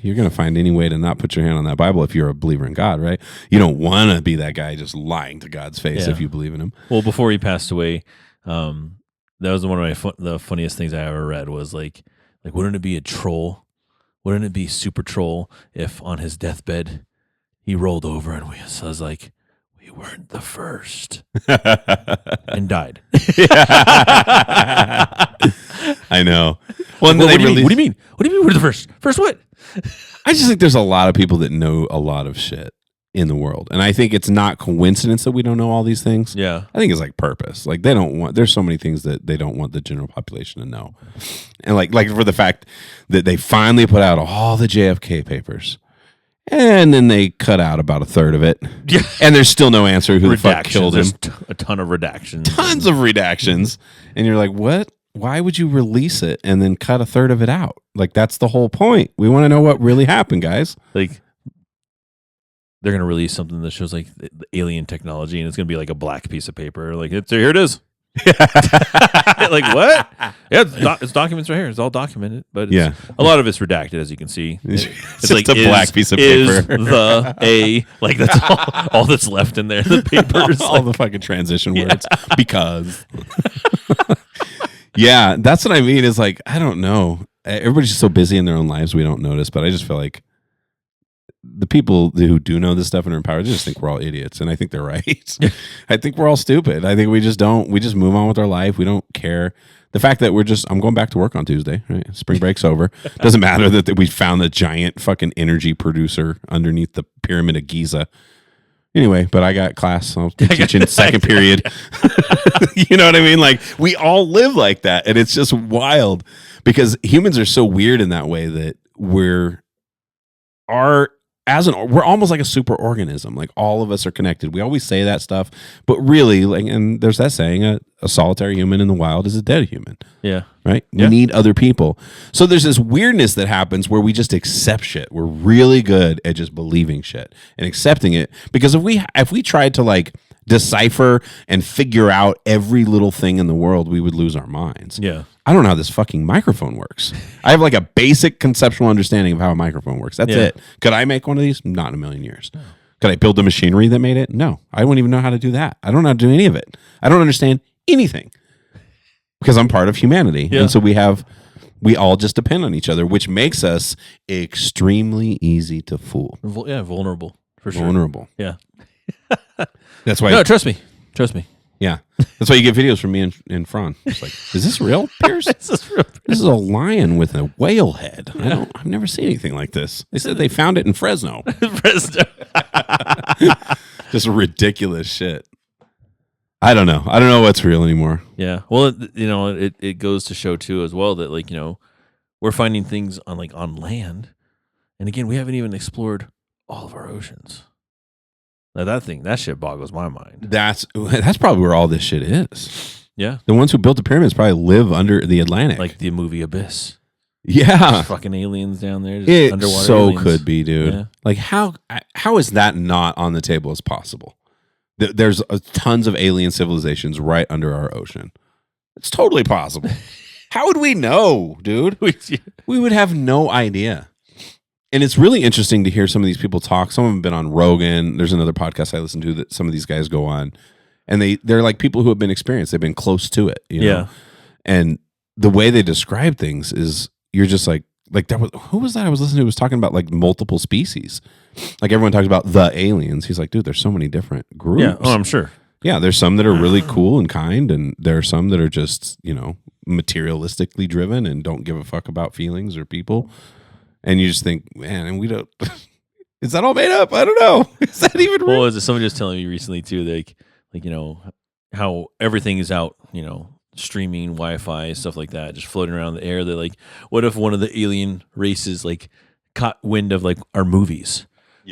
you're going to find any way to not put your hand on that Bible if you're a believer in God, right? You don't want to be that guy just lying to God's face if you believe in him. Well, before he passed away, that was one of my the funniest things I ever read was like, wouldn't it be a troll? Wouldn't it be super troll if on his deathbed he rolled over and I was like, "We weren't the first," and died. I know. Well, What do you mean? What do you mean? What do you mean we're the first? First what? I just think there's a lot of people that know a lot of shit in the world. And I think it's not coincidence that we don't know all these things. Yeah. I think it's like purpose. Like, there's so many things that they don't want the general population to know. And like for the fact that they finally put out all the JFK papers. And then they cut out about a third of it. Yeah. And there's still no answer who the fuck killed him. There's a ton of redactions. Tons of redactions. And you're like, what? Why would you release it and then cut a third of it out? Like, that's the whole point. We want to know what really happened, guys. Like, they're going to release something that shows like the alien technology, and it's going to be like a black piece of paper. Like, here it is. Like what? Yeah, it's documents right here. It's all documented, but a lot of it's redacted, as you can see. It's just like a black piece of paper. The a like that's all that's left in there. The papers, all the fucking transition words because. Yeah, that's what I mean. Is like I don't know. Everybody's just so busy in their own lives we don't notice. But I just feel like the people who do know this stuff and are in power just think we're all idiots, and I think they're right. I think we're all stupid. I think we just move on with our life. We don't care. The fact that I'm going back to work on Tuesday, right? Spring break's over. Doesn't matter that we found the giant fucking energy producer underneath the Pyramid of Giza. Anyway, but I got class. I'll be teaching second period. You know what I mean? Like we all live like that, and it's just wild because humans are so weird in that way that we're almost like a super organism. Like all of us are connected. We always say that stuff, but really, like, and there's that saying: a solitary human in the wild is a dead human. Yeah, right. We need other people. So there's this weirdness that happens where we just accept shit. We're really good at just believing shit and accepting it because if we tried to like decipher and figure out every little thing in the world, we would lose our minds. Yeah. I don't know how this fucking microphone works. I have like a basic conceptual understanding of how a microphone works. That's it. Could I make one of these? Not in a million years. No. Could I build the machinery that made it? No. I wouldn't even know how to do that. I don't know how to do any of it. I don't understand anything because I'm part of humanity. Yeah. And so we all just depend on each other, which makes us extremely easy to fool. Vulnerable. For sure. Vulnerable. Yeah. That's why. No, trust me. Trust me. Yeah. That's why you get videos from me and Fran. It's like, is this real, Pierce? This is a lion with a whale head. I've never seen anything like this. They said they found it in Fresno. Just ridiculous shit. I don't know. I don't know what's real anymore. Yeah. Well, it goes to show too as well that we're finding things on land, and again, we haven't even explored all of our oceans. Now that shit boggles my mind. That's probably where all this shit is. Yeah. The ones who built the pyramids probably live under the Atlantic. Like the movie Abyss. Yeah. There's fucking aliens down there. It underwater so aliens. Could be, dude. Yeah. Like how is that not on the table as possible? There's tons of alien civilizations right under our ocean. It's totally possible. How would we know, dude? We would have no idea. And it's really interesting to hear some of these people talk. Some of them have been on Rogan. There's another podcast I listen to that some of these guys go on. And they're like people who have been experienced. They've been close to it. You know? Yeah. And the way they describe things is you're just like who was that I was listening to? Was talking about like multiple species. Like everyone talks about the aliens. He's like, dude, there's so many different groups. Yeah. Oh, I'm sure. Yeah. There's some that are really cool and kind. And there are some that are just, materialistically driven and don't give a fuck about feelings or people. And you just think, man, and we don't. Is that all made up? I don't know. Is that even real? Well, is it someone just telling me recently too, like how everything is out, streaming, Wi-Fi, stuff like that, just floating around the air. They're like, what if one of the alien races caught wind of our movies,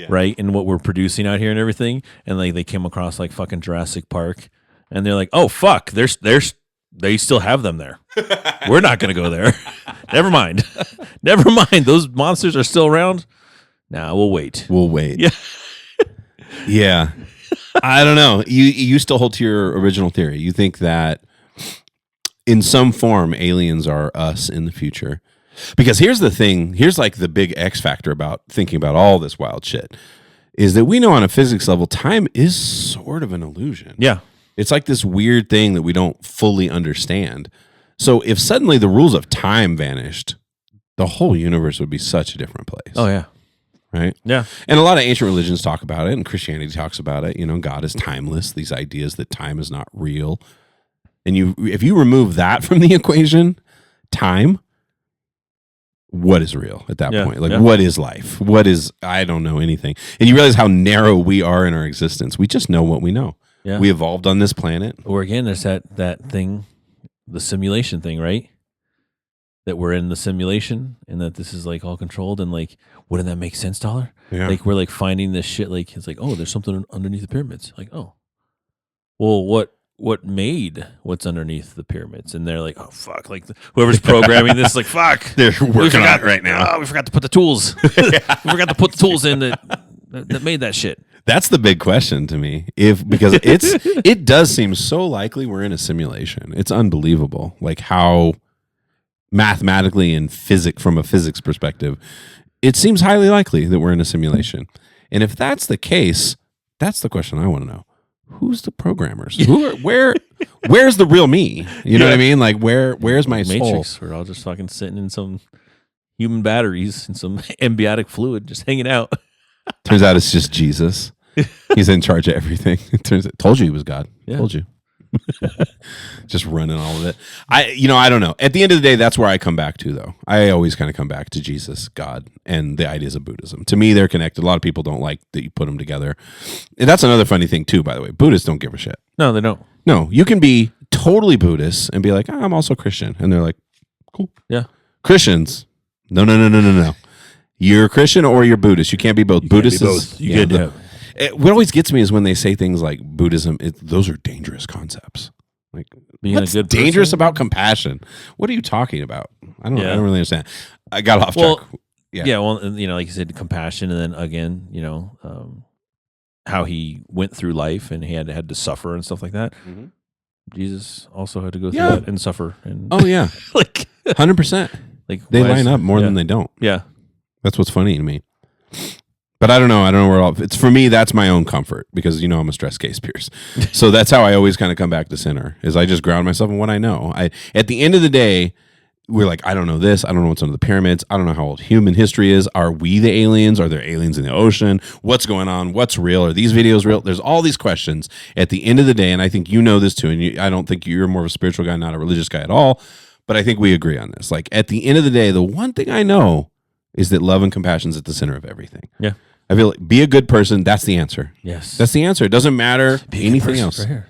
right, and what we're producing out here and everything, and they came across fucking Jurassic Park, and they're like, oh fuck, they still have them there. We're not going to go there. Never mind. Those monsters are still around. Nah, we'll wait. Yeah. Yeah. I don't know. You still hold to your original theory. You think that in some form aliens are us in the future. Because here's the thing. Here's the big X factor about thinking about all this wild shit is that we know on a physics level time is sort of an illusion. Yeah. It's like this weird thing that we don't fully understand. So if suddenly the rules of time vanished, the whole universe would be such a different place. Oh, yeah. Right? Yeah. And a lot of ancient religions talk about it, and Christianity talks about it. God is timeless, these ideas that time is not real. And if you remove that from the equation, time, what is real at that point? What is life? I don't know anything. And you realize how narrow we are in our existence. We just know what we know. Yeah. We evolved on this planet. Or again, there's that thing, the simulation thing, right? That we're in the simulation and that this is all controlled and wouldn't that make sense, Dollar? Yeah. We're finding this shit it's oh, there's something underneath the pyramids. Oh. Well, what made what's underneath the pyramids? And they're oh fuck, whoever's programming this fuck. They're working on it right now. Oh, we forgot to put the tools. We forgot to put the tools in that made that shit. That's the big question to me. Because it does seem so likely we're in a simulation. It's unbelievable, like how mathematically and from a physics perspective, it seems highly likely that we're in a simulation. And if that's the case, that's the question I want to know. Who's the programmers? Where's the real me? You know what I mean? Like where's my Matrix? soul? We're all just fucking sitting in some human batteries and some amniotic fluid, just hanging out. Turns out it's just Jesus. He's in charge of everything. Told you he was God. Yeah. Told you. Just running all of it. I don't know. At the end of the day, that's where I come back to, though. I always kind of come back to Jesus, God, and the ideas of Buddhism. To me, they're connected. A lot of people don't like that you put them together. And that's another funny thing, too, by the way. Buddhists don't give a shit. No, they don't. No, you can be totally Buddhist and be like, I'm also Christian. And they're like, cool. Yeah. Christians, no. You're a Christian or you're Buddhist. You can't be both. Buddhist is... You get to what always gets me is when they say things like Buddhism, those are dangerous concepts. Like, being what's a good dangerous person? about compassion? What are you talking about? I don't Yeah. really understand. I got off Well, track. Yeah, well, and, like you said, compassion, and then again, how he went through life and he had to suffer and stuff like that. Mm-hmm. Jesus also had to go through Yeah. that and suffer. And Oh yeah, like 100%. like They why line is- up more yeah. than they don't. Yeah, That's what's funny to me. But I don't know where it's for me. That's my own comfort because I'm a stress case, Pierce. So that's how I always kind of come back to center. Is I just ground myself in what I know. At the end of the day, we're like, I don't know this. I don't know what's under the pyramids. I don't know how old human history is. Are we the aliens? Are there aliens in the ocean? What's going on? What's real? Are these videos real? There's all these questions. At the end of the day, and I think you know this too. And I don't think you're more of a spiritual guy, not a religious guy at all. But I think we agree on this. Like at the end of the day, the one thing I know is that love and compassion is at the center of everything. Yeah. I feel like be a good person. That's the answer. yes, That's the answer. It doesn't matter Be a good anything person. else. Right here.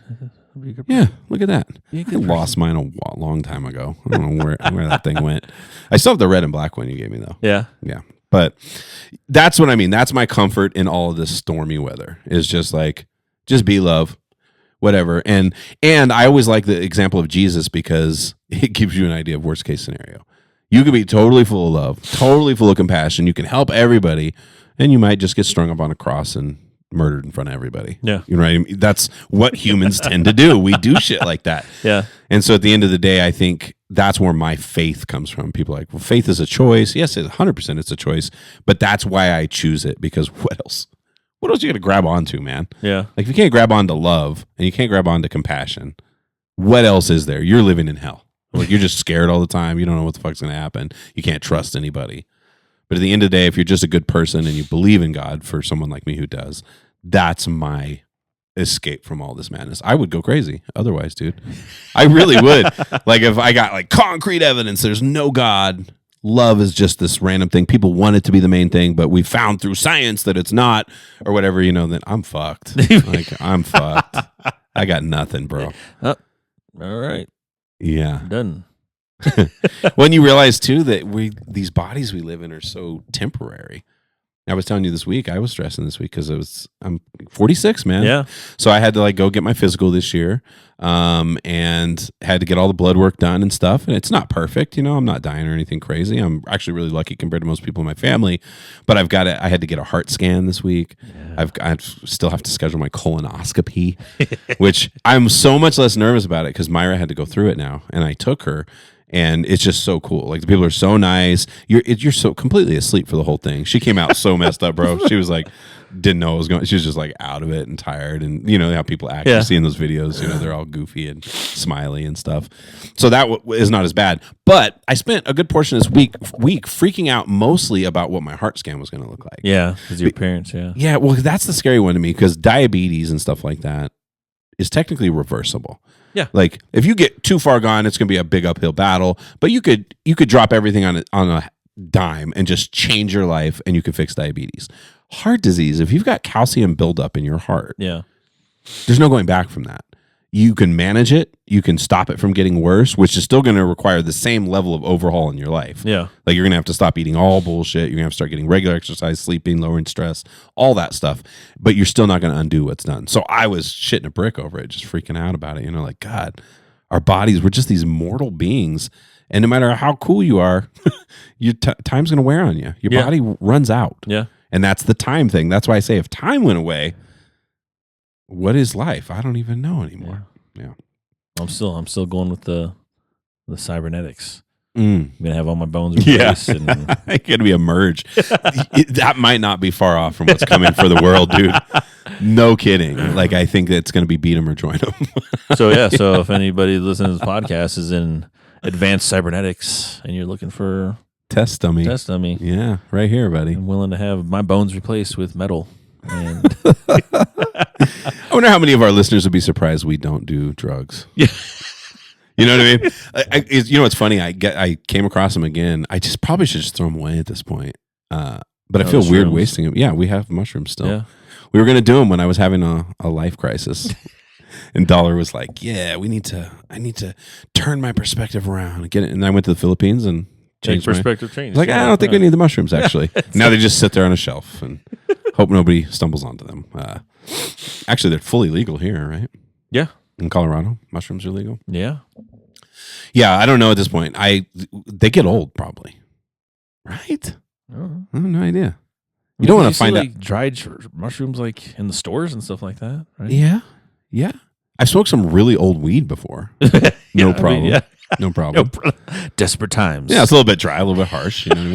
Be a good Yeah, look at that. Be a I good lost mine a long time ago. I don't know where that thing went. I still have the red and black one you gave me though. Yeah, Yeah, but that's what I mean. That's my comfort in all of this stormy weather. Is just like, just be love, whatever. And I always like the example of Jesus because it gives you an idea of worst case scenario. You could be totally full of love, totally full of compassion. You can help everybody, and you might just get strung up on a cross and murdered in front of everybody. Yeah. You know what I mean? That's what humans tend to do. We do shit like that. yeah, And so at the end of the day, I think that's where my faith comes from. People are like, well, faith is a choice. Yes, 100% it's a choice, but that's why I choose it because what else? What else you got to grab onto, man? yeah. Like if you can't grab onto love and you can't grab onto compassion, what else is there? You're living in hell. Like you're just scared all the time. You don't know what the fuck's going to happen. You can't trust anybody. But at the end of the day, if you're just a good person and you believe in God, for someone like me who does, that's my escape from all this madness. I would go crazy otherwise, dude. I really would. Like if I got like concrete evidence there's no God, love is just this random thing. People want it to be the main thing, but we found through science that it's not or whatever, then I'm fucked. Like I'm fucked. I got nothing, bro. All right, Yeah. done. When you realize too that these bodies we live in are so temporary. I was telling you this week, I was stressing this week because I'm 46, man. Yeah, So I had to go get my physical this year, and had to get all the blood work done and stuff. And it's not perfect, I'm not dying or anything crazy. I'm actually really lucky compared to most people in my family. But I had to get a heart scan this week. Yeah. I still have to schedule my colonoscopy, which I'm so much less nervous about it because Myra had to go through it now, and I took her. And it's just so cool. Like the people are so nice. You're so completely asleep for the whole thing. She came out so messed up, bro. She was like, didn't know what was going. She was just like out of it and tired. And you know how people act. Yeah. You see in those videos, they're all goofy and smiley and stuff. So that is not as bad. But I spent a good portion of this week freaking out mostly about what my heart scan was going to look like. yeah. Because your parents, yeah, Yeah. Well, that's the scary one to me because diabetes and stuff like that is technically reversible. Yeah. Like if you get too far gone, it's going to be a big uphill battle, but you could drop everything on a dime and just change your life and you could fix diabetes. Heart disease, if you've got calcium buildup in your heart, yeah, there's no going back from that. You can manage it. You can stop it from getting worse, which is still going to require the same level of overhaul in your life. yeah. Like you're going to have to stop eating all bullshit. You're going to have to start getting regular exercise, sleeping, lowering stress, all that stuff. But you're still not going to undo what's done. So I was shitting a brick over it, just freaking out about it. Like, God, our bodies, we're just these mortal beings. And no matter how cool you are, your time's going to wear on you. Your Yeah. body runs out. Yeah. And that's the time thing. That's why I say if time went away, what is life? I don't even know anymore. Yeah. I'm still going with the cybernetics. Mm. I'm gonna have all my bones replaced. And It could be a merge. That might not be far off from what's coming for the world, dude. No kidding. Like, I think it's going to be beat them or join them. So if anybody listening to this podcast is in advanced cybernetics and you're looking for test dummy. Yeah, right here, buddy. I'm willing to have my bones replaced with metal. And I wonder how many of our listeners would be surprised we don't do drugs. Yeah. You know what I mean? You know what's funny? I came across them again. I just probably should just throw them away at this point. But I feel weird wasting them. Yeah, we have mushrooms still. Yeah. We were going to do them when I was having a life crisis. And Dollar was like, "Yeah, I need to turn my perspective around and get it." And I went to the Philippines and changed perspective change. Like, I don't think we need the mushrooms actually. Now they just sit there on a shelf and hope nobody stumbles onto them. Actually, they're fully legal here, right? Yeah. In Colorado, mushrooms are legal. Yeah. Yeah, I don't know at this point. They get old probably, right? I have no idea. You don't want to find out like dried mushrooms like in the stores and stuff like that, right? Yeah. I've smoked some really old weed before. No problem. No problem. Desperate times. Yeah, it's a little bit dry, a little bit harsh. You know what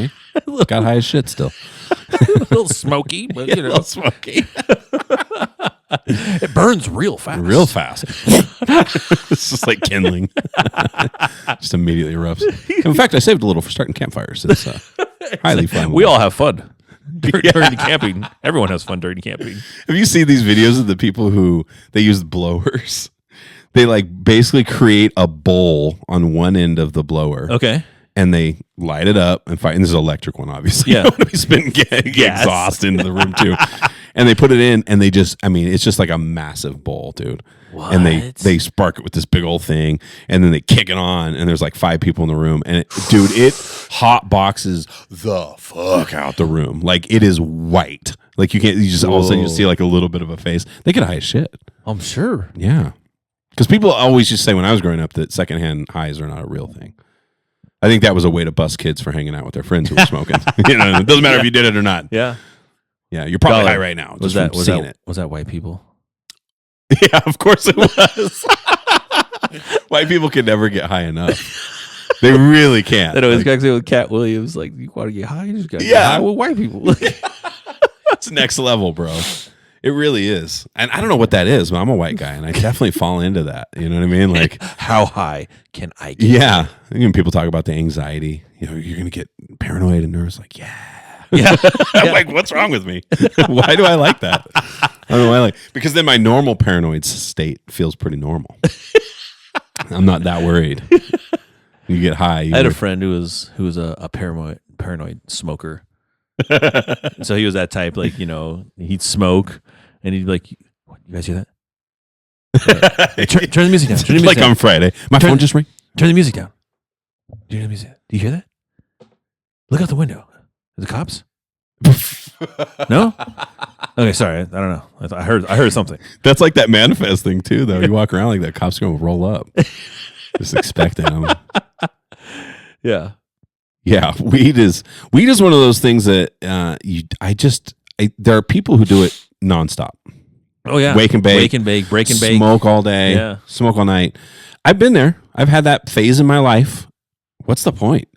I mean? Got high as shit still. A little smoky, but a little smoky. It burns real fast. It's just like kindling. Just immediately erupts. In fact, I saved a little for starting campfires. It's highly flammable. We all have fun during camping. Everyone has fun during camping. Have you seen these videos of the people who they use blowers? They like basically create a bowl on one end of the blower. Okay. And they light it up and fire. And this is an electric one, obviously. Yeah. You don't want to be spitting exhaust into the room, too. And they put it in, and it's just like a massive bowl, dude. What? And they spark it with this big old thing, and then they kick it on, and there's like 5 people in the room. And, it hot boxes the fuck out the room. Like, it is white. Like, you just all of a sudden you see like a little bit of a face. They get high as shit. I'm sure. Yeah. Because people always used to say when I was growing up that secondhand highs are not a real thing. I think that was a way to bust kids for hanging out with their friends who were smoking. It doesn't matter if you did it or not. Yeah. Yeah, you're probably high right now. Was that white people? Yeah, of course it was. White people can never get high enough. They really can't. That always got to with Cat Williams. Like, you want to get high? You just got to get high with white people. It's next level, bro. It really is. And I don't know what that is, but I'm a white guy, and I definitely fall into that. You know what I mean? Like, how high can I get? Yeah. Even people talk about the anxiety. You're going to get paranoid and nervous. Like, yeah. I'm like, what's wrong with me? Why do I like that? I don't know why because then my normal paranoid state feels pretty normal. I'm not that worried. You get high. I had a friend who was a paranoid smoker. So he was that type, like, he'd smoke and he'd be like, "What, you guys hear that? Turn the music down. Turn the music like down. On Friday. My phone just rang. Turn the music down. Do you hear the music? Do you hear that? Look out the window. Are the cops? No? Okay, sorry. I don't know. I heard something. That's like that manifest thing too, though. You walk around like that, cops going to roll up. Just expecting them. Yeah. Yeah, weed is one of those things that there are people who do it nonstop. Oh yeah, wake and bake, break and bake, smoke all day, smoke all night. I've been there. I've had that phase in my life. What's the point?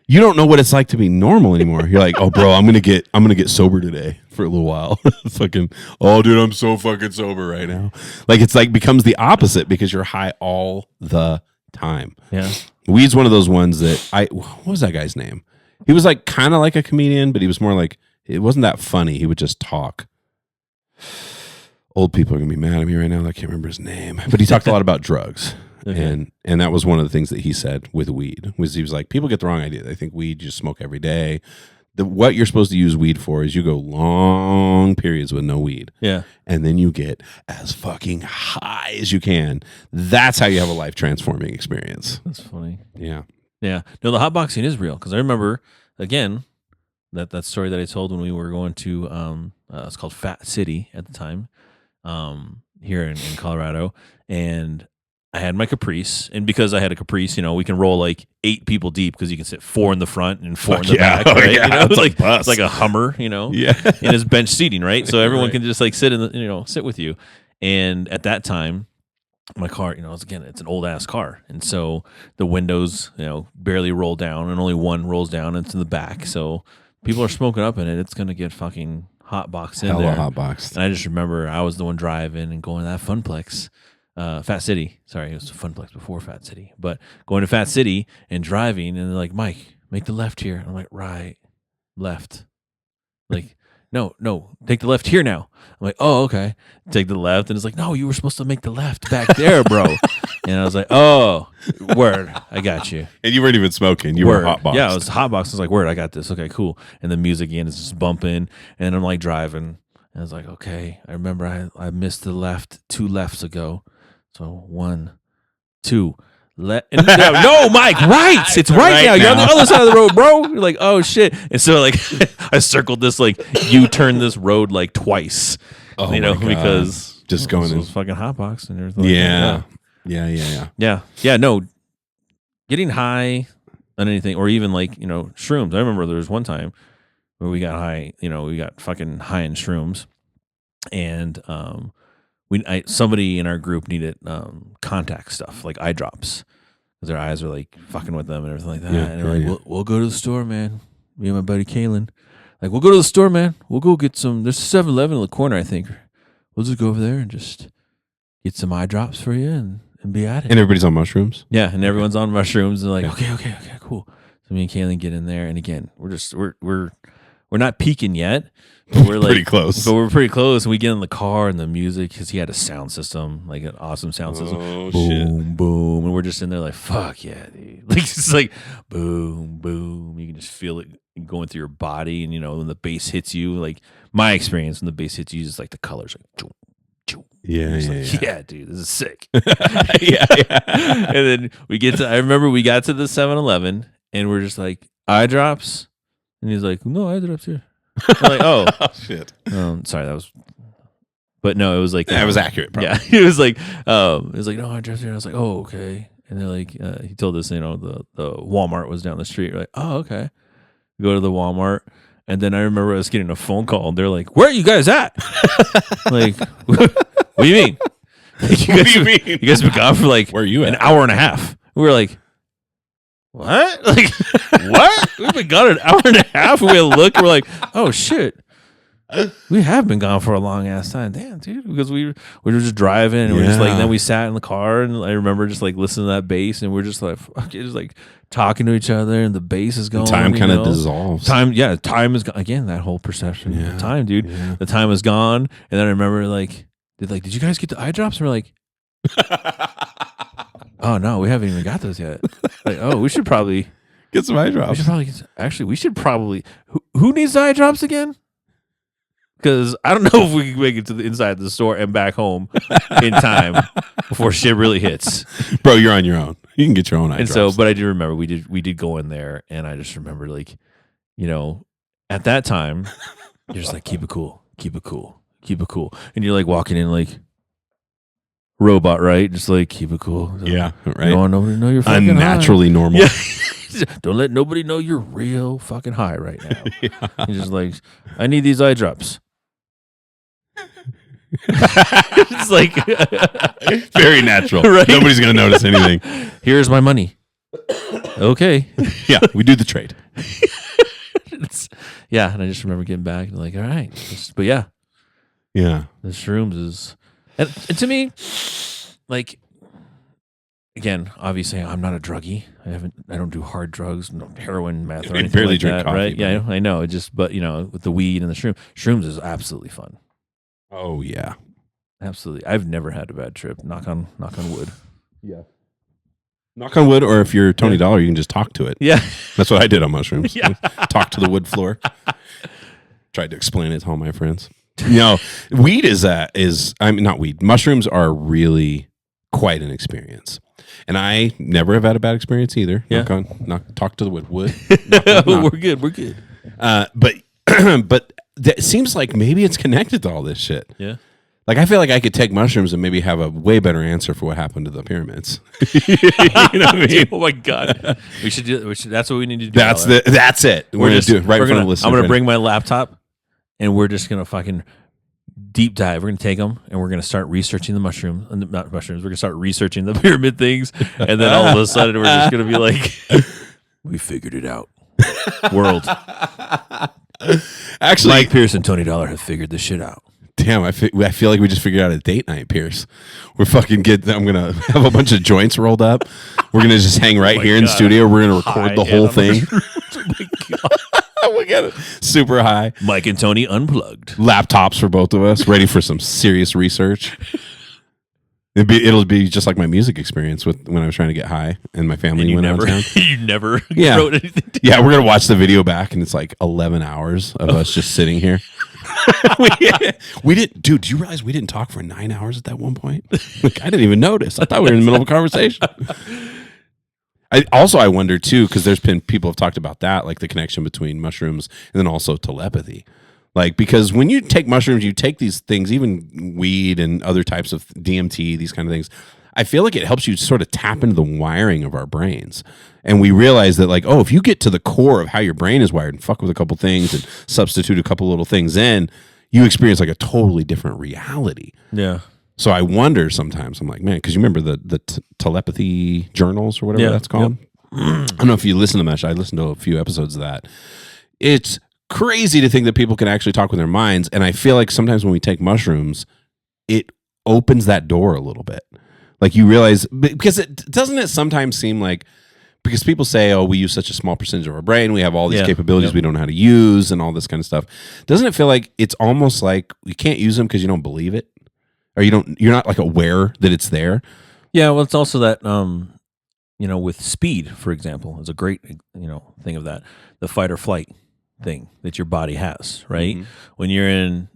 You don't know what it's like to be normal anymore. You're like, oh, bro, I'm gonna get sober today for a little while. Fucking, oh, dude, I'm so fucking sober right now. Like it's like becomes the opposite because you're high all the time. Yeah. Weed's one of those ones that what was that guy's name? He was like kind of like a comedian, but he was more like, it wasn't that funny. He would just talk. Old people are going to be mad at me right now. I can't remember his name, but he talked a lot about drugs. Okay. And that was one of the things that he said with weed was he was like, people get the wrong idea. They think weed, you just smoke every day. What you're supposed to use weed for is you go long periods with no weed. Yeah. And then you get as fucking high as you can. That's how you have a life transforming experience. That's funny. Yeah. Yeah. No, the hotboxing is real because I remember, again, that story that I told when we were going to, it's called Fat City at the time, here in Colorado. And I had my Caprice, and because I had a Caprice, we can roll like 8 people deep because you can sit 4 in the front and 4 in the back, right? Yeah, It's like a Hummer, Yeah. and it's bench seating, right? So everyone Right. can just like sit in the, sit with you. And at that time, my car, it's an old ass car, and so the windows, barely roll down, and only one rolls down, and it's in the back. So people are smoking up in it. It's gonna get fucking hot boxed in Hella there. hot box. And I just remember I was the one driving and going to that Funplex, Fat City. Sorry, it was Funplex before Fat City. But going to Fat City and driving, and they're like, Mike, make the left here. And I'm like, right, left. Like, no, take the left here now. I'm like, oh, okay. Take the left. And it's like, no, you were supposed to make the left back there, bro. And I was like, oh, word, I got you. And you weren't even smoking. You were hot boxed. Yeah, it was hot box. I was like, word, I got this. Okay, cool. And the music again is just bumping, and I'm like driving. And I was like, okay, I remember I missed the left 2 lefts ago. So 1, 2. No, Mike, right. It's right now. You're on the other side of the road, bro. You're like, oh shit. And so like I circled this like U-turn this road like twice. Oh my God. Because just going in. was fucking hot box and everything. Yeah. Yeah. No. Getting high on anything, or even like, shrooms. I remember there was one time where we got high, we got fucking high in shrooms, and somebody in our group needed contact stuff, like eye drops, because their eyes are like fucking with them and everything like that. Yeah, and they're like, we'll go to the store, man. Me and my buddy Kalen, like, we'll go to the store, man. We'll go get some. There's a 7-Eleven in the corner, I think. We'll just go over there and just get some eye drops for you and be at it. And everybody's on mushrooms. Yeah, and everyone's on mushrooms. And like, okay, cool. So me and Kalen get in there, and again, we're not peaking yet. But we're like Pretty close. But we're pretty close. And we get in the car, and the music, because he had a sound system, like an awesome sound system. Oh, boom, shit. boom, and we're just in there like, fuck yeah, dude. Like it's like boom, boom. You can just feel it going through your body, and when the bass hits you, like my experience when the bass hits you, is like the colors like. Choom, choom. Yeah, dude, this is sick. yeah. And then I remember we got to the 7-Eleven, and we're just like, eye drops, and he's like, no, eye drops here. I'm like, oh shit. Sorry, that was. But no, it was like That was accurate. Probably. Yeah, it was like, no, eye drops here. And I was like, oh, okay. And they're like, he told us, the Walmart was down the street. We're like, oh, okay. We go to the Walmart. And then I remember I was getting a phone call, and they're like, where are you guys at? Like, what do you mean? Like, What do you mean? You guys been gone for like Where are you an at? hour and a half. We were like, what? Like, what? We've been gone an hour and a half. And we look, and we're like, oh shit. We have been gone for a long ass time. Damn, dude. Because we were just driving, and we're just like, then we sat in the car, and I remember just like listening to that bass, and we're just like, fuck it, just like talking to each other, and the bass is going. Time kind of dissolves. Time is gone. Again, that whole perception of time, dude. Yeah. The time is gone. And then I remember did you guys get the eye drops? And we're like, oh no, we haven't even got those yet. Like, oh, we should probably Get some eye drops. we should probably who needs the eye drops again? Because I don't know if we can make it to the inside of the store and back home in time before shit really hits. Bro, you're on your own. You can get your own eye And drops. so, but I do remember we did go in there, and I just remember at that time, you're just like, keep it cool, and you're like walking in like robot, right? Just like, keep it cool. Yeah, right. You don't want nobody to know you're fucking Unnaturally normal. Yeah. Don't let nobody know you're real fucking high right now. You're just like, I need these eye drops. It's like Very natural. Right? Nobody's going to notice anything. Here's my money. Okay. Yeah, we do the trade. Yeah, and I just remember getting back and like, all right. But yeah, Yeah. the shrooms is, and to me, like, again, obviously, I'm not a druggie. I don't do hard drugs, no heroin, meth, or I anything barely like drink that, coffee, right? Yeah, man. I know. It just, but with the weed and the shrooms is absolutely fun. Oh, yeah. Absolutely, I've never had a bad trip. Knock on wood. Yeah. Knock on wood, or if you're Tony Dollar, you can just talk to it. Yeah, That's what I did on mushrooms. Yeah. Talk to the wood floor. Tried to explain it to all my friends. Weed not weed. Mushrooms are really quite an experience. And I never have had a bad experience either. Yeah. Talk to the wood. Knock, knock, knock. We're good. But but it seems like maybe it's connected to all this shit. Yeah. Like, I feel like I could take mushrooms and maybe have a way better answer for what happened to the pyramids. You know what I mean? Oh my god, we should do. That's what we need to do. That's it. We're gonna do it right in front of the listener. I'm gonna bring my laptop, and we're just gonna fucking deep dive. We're gonna take them, and we're gonna start researching the mushrooms. Not mushrooms. We're gonna start researching the pyramid things, and then all of a sudden, we're just gonna be like, "We figured it out." World. Actually, Mike Pierce and Tony Dollar have figured this shit out. damn, I feel like we just figured out a date night, Pierce. We're fucking I'm gonna have a bunch of joints rolled up. We're gonna just hang right here in the studio. We're gonna record the whole thing. Oh my god. We got it super high. Mike and Tony unplugged. Laptops for both of us, ready for some serious research. It'll be just like my music experience when I was trying to get high and my family went out of town. You never wrote anything down. Yeah, we're gonna watch the video back, and it's like 11 hours of us just sitting here. we didn't, dude. Do you realize we didn't talk for 9 hours at that one point? Like, I didn't even notice. I thought we were in the middle of a conversation. I wonder too, because there's been people have talked about that, like the connection between mushrooms and then also telepathy. Like, because when you take mushrooms, you take these things, even weed and other types of DMT, these kind of things. I feel like it helps you sort of tap into the wiring of our brains. And we realize that, like, oh, if you get to the core of how your brain is wired and fuck with a couple things and substitute a couple little things in, you experience like a totally different reality. Yeah. So I wonder sometimes, I'm like, man, because you remember the telepathy journals or whatever that's called? Yep. I don't know if you listen to much. I listened to a few episodes of that. It's crazy to think that people can actually talk with their minds. And I feel like sometimes when we take mushrooms, it opens that door a little bit. Like, you realize, because doesn't it sometimes seem like, because people say, oh, we use such a small percentage of our brain, we have all these capabilities we don't know how to use and all this kind of stuff. Doesn't it feel like it's almost like you can't use them because you don't believe it? Or you're not like aware that it's there? Yeah, well, it's also that, with speed, for example, is a great, thing of that. The fight or flight thing that your body has, right? Mm-hmm. When you're in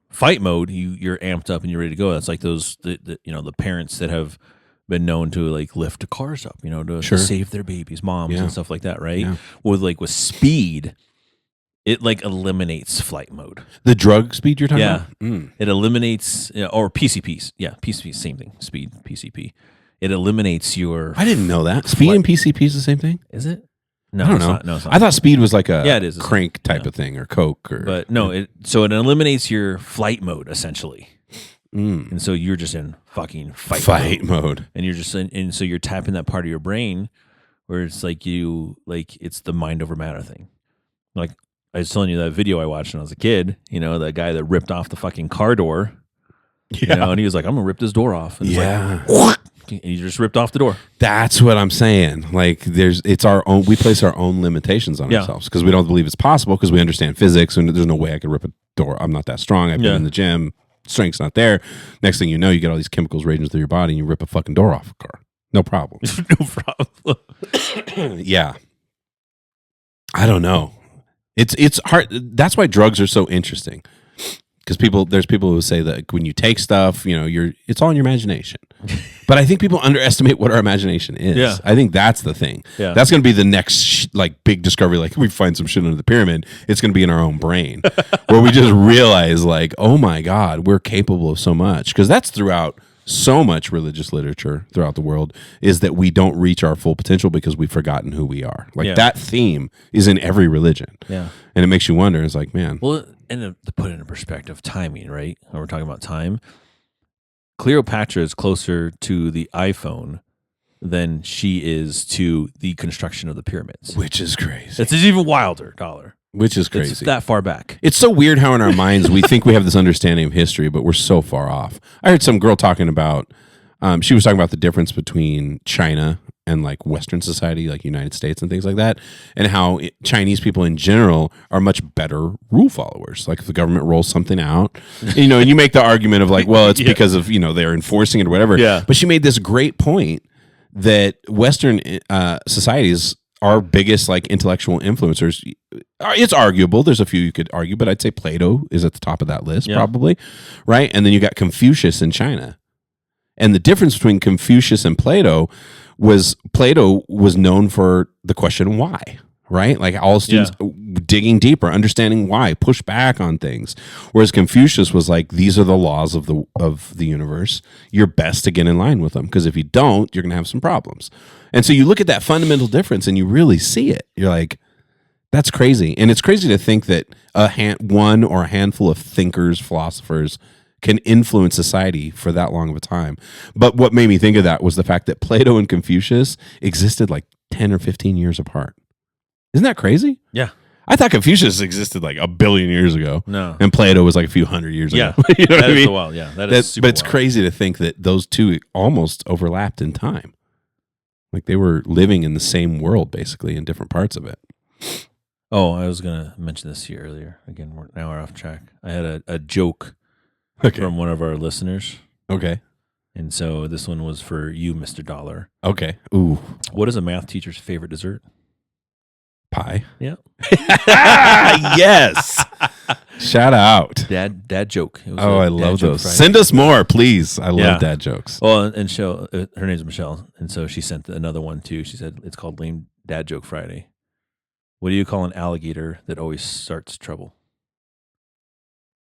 fight mode, you're amped up and you're ready to go. That's like those, the parents that have been known to like lift cars up, to save their babies, moms and stuff like that, right? Yeah. With speed, it like eliminates flight mode. The drug speed you're talking about? It eliminates, or PCPs. Yeah, PCP, same thing. Speed, PCP. It eliminates your... I didn't know that. Speed and PCP is the same thing? Is it? No, I don't know. No, it's not. I thought speed was like a it is. crank type of thing, or coke, but no. So it eliminates your flight mode essentially, and so you're just in fucking fight mode, and you're just and so you're tapping that part of your brain where it's like it's the mind over matter thing. Like I was telling you that video I watched when I was a kid. That guy that ripped off the fucking car door. Yeah, and he was like, "I'm gonna rip this door off." And and you just ripped off the door. That's what I'm saying. Like, it's our own. We place our own limitations on ourselves because we don't believe it's possible, because we understand physics and there's no way I could rip a door. I'm not that strong. I've been in the gym. Strength's not there. Next thing you know, you get all these chemicals raging through your body and you rip a fucking door off a car. No problem. No problem. Yeah. I don't know. It's hard. That's why drugs are so interesting. Because there's people who say that when you take stuff, it's all in your imagination. But I think people underestimate what our imagination is. Yeah. I think that's the thing. Yeah. That's going to be the next big discovery. Like, we find some shit under the pyramid, it's going to be in our own brain, where we just realize, like, oh my God, we're capable of so much. Because that's throughout so much religious literature throughout the world, is that we don't reach our full potential because we've forgotten who we are. Like, that theme is in every religion. Yeah. And it makes you wonder. It's like, man. Well, and to put it in perspective, timing, right? When we're talking about time, Cleopatra is closer to the iPhone than she is to the construction of the pyramids. Which is crazy. It's even wilder, Dollar. Which is crazy. It's that far back. It's so weird how in our minds we think we have this understanding of history, but we're so far off. I heard some girl talking about, she was talking about the difference between China and like Western society, like United States and things like that, and how Chinese people in general are much better rule followers. Like, if the government rolls something out, and you make the argument of like, well, it's because of, they're enforcing it or whatever. Yeah. But she made this great point that Western societies, our biggest like intellectual influencers, it's arguable. There's a few you could argue, but I'd say Plato is at the top of that list, probably, right? And then you got Confucius in China. And the difference between Confucius and Plato was known for the question why, right? Like all students digging deeper, understanding why, push back on things. Whereas Confucius was like, these are the laws of the universe. You're best to get in line with them, because if you don't, you're going to have some problems. And so you look at that fundamental difference and you really see it. You're like, that's crazy. And it's crazy to think that one or a handful of thinkers, philosophers can influence society for that long of a time. But what made me think of that was the fact that Plato and Confucius existed like 10 or 15 years apart. Isn't that crazy? Yeah. I thought Confucius existed like a billion years ago. No. And Plato was like a few hundred years Yeah. ago. You know what I mean? Wild. Yeah. That is super but it's wild. crazy to think that those two almost overlapped in time. Like they were living in the same world, basically, in different parts of it. Oh, I was going to mention this to you earlier. Again, we're off track. I had a joke from one of our listeners. Okay. And so this one was for you, Mr. Dollar. Okay. Ooh. What is a math teacher's favorite dessert? Pie. Yeah. Yes. Shout out. Dad joke. It was I a love dad joke those. Friday. Send us more, please. I love Yeah. dad jokes. Well, and her name's Michelle, and so she sent another one too. She said it's called Lame Dad Joke Friday. What do you call an alligator that always starts trouble?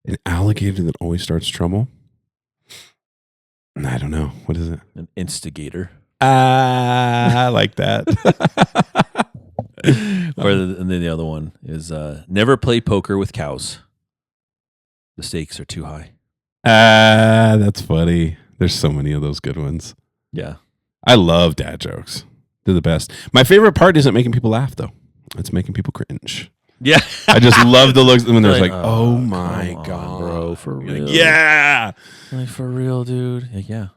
An alligator that always starts trouble? I don't know. What is it? An instigator. I like that. And then the other one is never play poker with cows. The stakes are too high. That's funny. There's so many of those good ones. Yeah. I love dad jokes. They're the best. My favorite part isn't making people laugh, though. It's making people cringe. Yeah. I just love the looks when there's like, Like, oh my come on, God. bro, for You're like, real. yeah. Like, for real, dude. Like, yeah.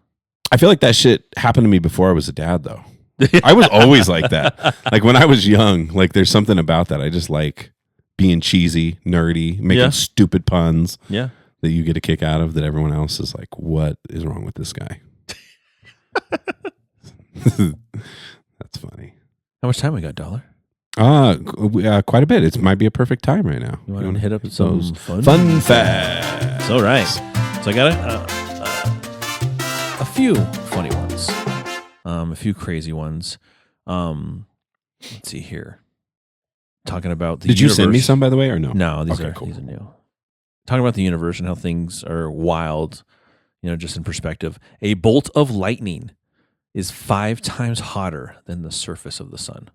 I feel like that shit happened to me before I was a dad, though. I was always like that. Like when I was young, like there's something about that. I just like being cheesy, nerdy, making stupid puns Yeah. that you get a kick out of that everyone else is like, what is wrong with this guy? That's funny. How much time we got, Dollar? Quite a bit. It might be a perfect time right now. You want to hit up some fun fun facts? All right. So I got a few funny ones, a few crazy ones. Let's see here. Talking about the Did you send me universe. some, by the way, or no? No, these Okay, are cool. these are new. Talking about the universe and how things are wild, just in perspective. A bolt of lightning is 5 times hotter than the surface of the sun.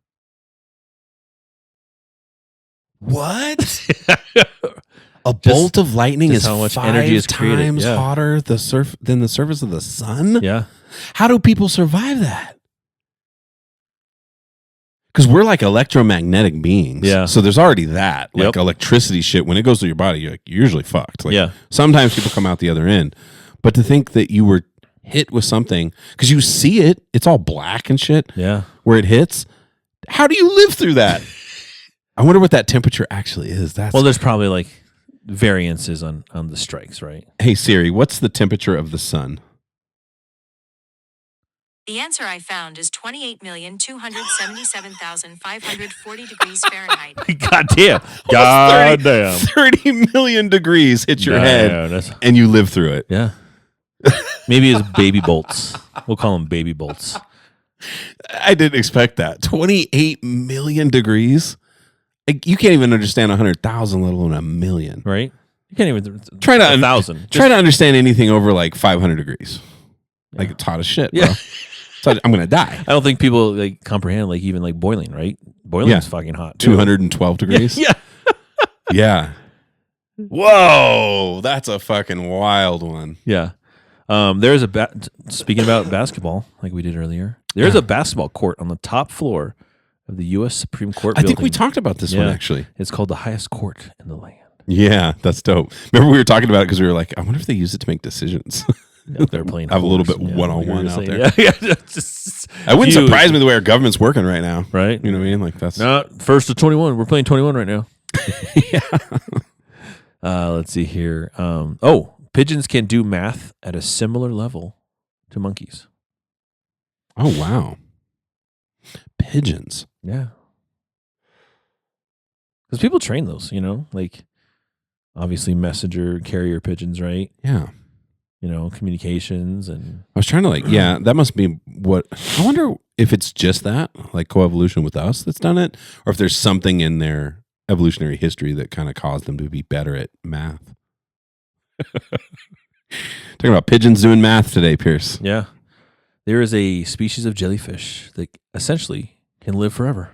What? A bolt of lightning just is how much 5 energy is created. times Yeah. hotter than the surface of the sun? Yeah. How do people survive that? Because we're like electromagnetic beings. Yeah. So there's already that. Like Yep. electricity shit. When it goes through your body, you're usually fucked. Like, Yeah. sometimes people come out the other end. But to think that you were hit with something, because you see it, it's all black and shit Yeah. where it hits. How do you live through that? I wonder what that temperature actually is. Well, there's probably like variances on the strikes, right? Hey Siri, what's the temperature of the sun? The answer I found is 28,277,540 degrees Fahrenheit. God damn. God damn. 30 million degrees hit your head and you live through it. Yeah. Maybe it's baby bolts. We'll call them baby bolts. I didn't expect that. 28 million degrees? Like, you can't even understand 100,000, let alone a million. Right? You can't even. Try to 1,000. Try to understand anything over like 500 degrees. Like, it's hot as shit, bro. Yeah. So I'm going to die. I don't think people like comprehend like even like boiling, right? Boiling is fucking hot. too. 212 degrees? Yeah. Yeah. Whoa. That's a fucking wild one. Yeah. There's speaking about basketball, like we did earlier, there's a basketball court on the top floor of the U.S. Supreme Court I building. think we talked about this one, actually. It's called the highest court in the land. Yeah, that's dope. Remember we were talking about it because we were like, I wonder if they use it to make decisions. Yeah, they're playing. Have a little bit horse, yeah, one-on-one like out you were there. saying. Yeah. Just That wouldn't huge. surprise me the way our government's working right now. Right? You know what I mean? Like that's No, first to 21. We're playing 21 right now. yeah. Let's see here. Pigeons can do math at a similar level to monkeys. Oh wow. Pigeons. Yeah. Because people train those, like obviously messenger, carrier pigeons, right? Yeah. Communications and I was trying to that must be what I wonder if it's just that, like coevolution with us that's done it, or if there's something in their evolutionary history that kind of caused them to be better at math. Talking about pigeons doing math today, Pierce. Yeah. There is a species of jellyfish that essentially can live forever.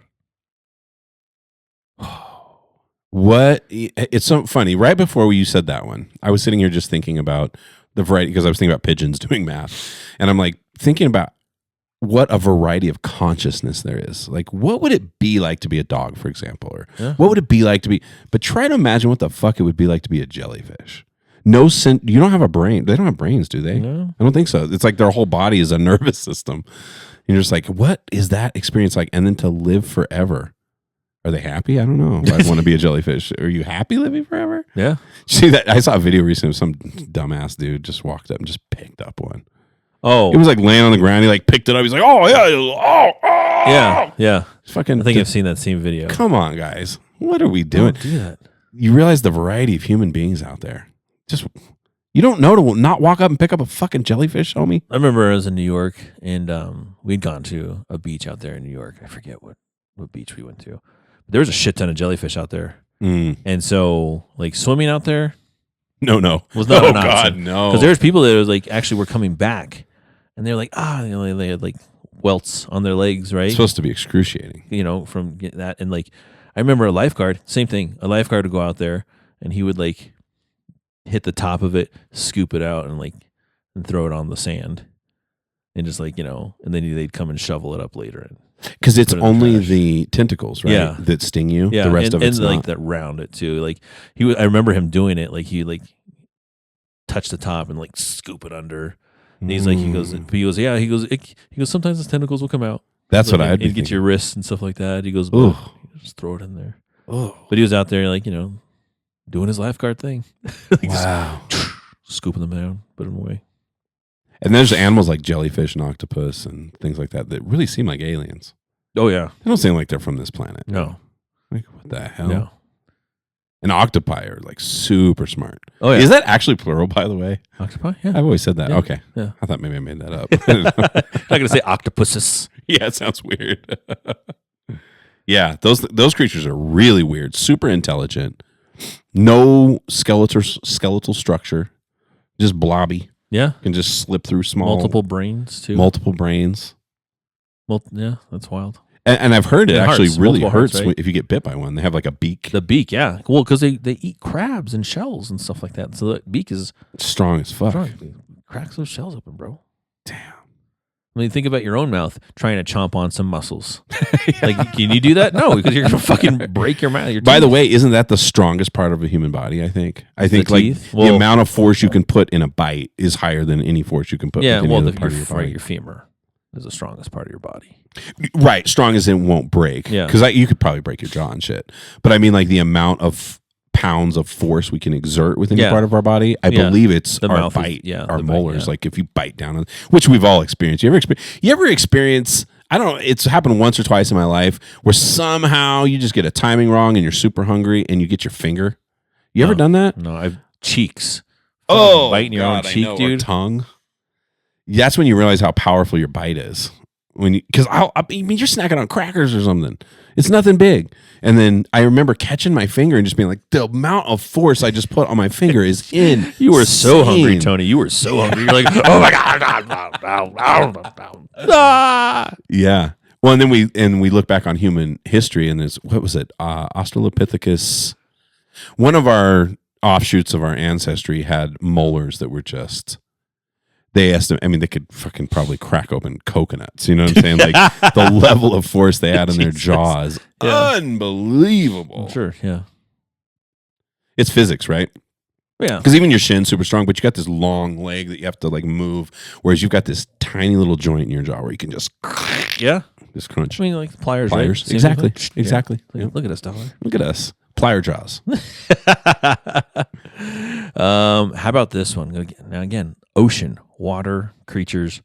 What? It's so funny. Right before you said that one, I was sitting here just thinking about the variety, because I was thinking about pigeons doing math. And I'm like thinking about what a variety of consciousness there is. Like, what would it be like to be a dog, for example? Or what would it be like to be, but try to imagine what the fuck it would be like to be a jellyfish. No sense. You don't have a brain. They don't have brains, do they? No. I don't think so. It's like their whole body is a nervous system. You're just like, what is that experience like? And then to live forever. Are they happy? I don't know. I want to be a jellyfish. Are you happy living forever? Yeah. See that? I saw a video recently of some dumbass dude just walked up and just picked up one. Oh. It was like laying on the ground. He like picked it up. He's like, oh yeah, Yeah. Yeah. Fucking. I think I've seen that same video. Come on, guys. What are we doing? Don't do that. You realize the variety of human beings out there. Just you don't know to not walk up and pick up a fucking jellyfish, homie. I remember I was in New York and we'd gone to a beach out there in New York. I forget what beach we went to. There was a shit ton of jellyfish out there. And so like swimming out there No. was not an God, option. no. Because there's people that was like actually were coming back and they're like, they had like welts on their legs, right? It's supposed to be excruciating. From that. And like I remember a lifeguard, same thing. A lifeguard would go out there and he would like hit the top of it, scoop it out, and throw it on the sand, and just like and then they'd come and shovel it up later. Because it's put it in only trash. the tentacles, right? Yeah. That sting you. Yeah, The rest of it's and like not. that round it too. Like I remember him doing it. Like he like touch the top and like scoop it under. And he's like, he goes, sometimes his tentacles will come out. That's like, what I'd be and get your wrists and stuff like that. He goes, Ooh. just throw it in there. Oh, But he was out there like doing his lifeguard thing. Like wow. just scooping them down, put them away. And there's animals like jellyfish and octopus and things like that that really seem like aliens. Oh yeah, They don't seem like they're from this planet. no, Like, what the hell? no. And octopi are like super smart. Oh yeah, Is that actually plural, by the way? octopi? Yeah, I've always said that. Yeah. Okay. yeah. I thought maybe I made that up. Not gonna say octopuses. Yeah, it sounds weird. Yeah, those creatures are really weird. Super intelligent. No skeletal structure. Just blobby. Yeah, Can just slip through small multiple brains too. multiple brains. Yeah, that's wild. And I've heard it And actually hearts, really multiple hearts, hurts right? if you get bit by one. They have like a beak. The beak, yeah. Well, because they eat crabs and shells and stuff like that. So the beak is Strong as fuck. strong. It cracks those shells open, bro. Damn. I mean, think about your own mouth trying to chomp on some muscles. Like, can you do that? No, because you're gonna fucking break your mouth. Your By the teeth. way, isn't that the strongest part of a human body? I think like teeth? the Well- amount of force you can put in a bite is higher than any force you can put. yeah. with any Well, other part of your body. your femur is the strongest part of your body. Right, strong as it won't break. Yeah. Because you could probably break your jaw and shit. But I mean, like the amount of pounds of force we can exert with any Yeah. part of our body, I Yeah. believe it's The our mouth is- bite, yeah, our the bite, molars. yeah. Like if you bite down on, which we've all experienced. You ever experience? I don't know. It's happened once or twice in my life where somehow you just get a timing wrong and you're super hungry and you get your finger. You ever No. done that? No, I've cheeks. Oh, biting your own God, I cheek, know, or dude. tongue. That's when you realize how powerful your bite is. Because I mean, you're snacking on crackers or something. It's nothing big. And then I remember catching my finger and just being like, the amount of force I just put on my finger is in. You were so hungry, Tony. You were so hungry. You're like, oh my god. Ah! Yeah. Well, and then we look back on human history, and there's what was it? Australopithecus. One of our offshoots of our ancestry had molars that were just. They estimate. I mean, they could fucking probably crack open coconuts. You know what I'm saying? Like the level of force they had in their Jesus. jaws, Yeah. unbelievable. Sure, yeah. It's physics, right? Yeah. Because even your shin's super strong, but you got this long leg that you have to like move, whereas you've got this tiny little joint in your jaw where you can just Yeah. crunch. I mean, like pliers, Pliers. right? Same Exactly. thing. Exactly. Yeah. Yep. Look at us, dollar. Look at us, plier jaws. How about this one? Now again, ocean, water, creatures,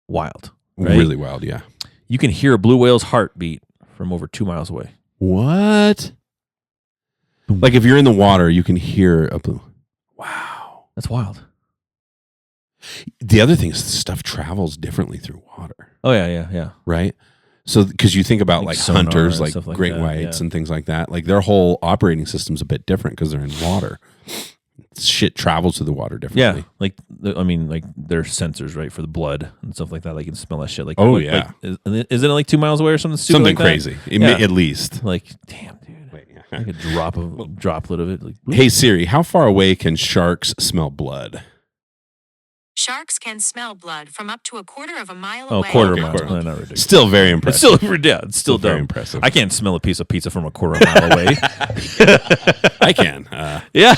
wild. Right? Really wild, yeah. You can hear a blue whale's heartbeat from over 2 miles away. What? Like if you're in the water, you can hear a blue. Wow. That's wild. The other thing is stuff travels differently through water. Oh yeah. right? So because you think about like sonar hunters, and like stuff like great that, whites and things like that, like their whole operating system's a bit different because they're in water. Shit travels through the water differently. Yeah, like like their sensors, right, for the blood and stuff like that. Like you can smell that shit. Like, Oh, like, yeah. isn't it like 2 miles away or something? Stupid Something like that? crazy, at least. Like, damn, dude, like a droplet of it. Like, Hey Siri, how far away can sharks smell blood? Sharks can smell blood from up to a quarter of a mile oh, away. quarter Okay, mile. quarter. No, not ridiculous. Still very impressive. It's still very dumb. impressive. I can't smell a piece of pizza from a quarter of a mile away. I can. Yeah,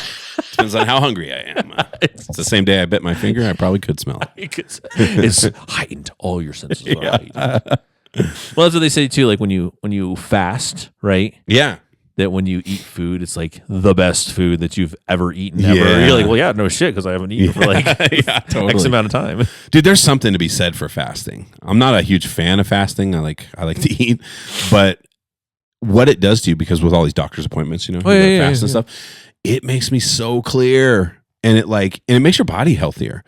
Depends on how hungry I am. It's the same day I bit my finger. I probably could smell it. it's heightened. All your senses are heightened. Well, that's what they say too. Like when you fast, right? Yeah. That when you eat food, it's like the best food that you've ever eaten ever. Yeah. You're like, well, yeah, no shit, because I haven't eaten for like totally. X amount of time. Dude, there's something to be said for fasting. I'm not a huge fan of fasting. I like to eat, but what it does to you, because with all these doctor's appointments, you know, you fast and stuff, it makes me so clear, and it makes your body healthier.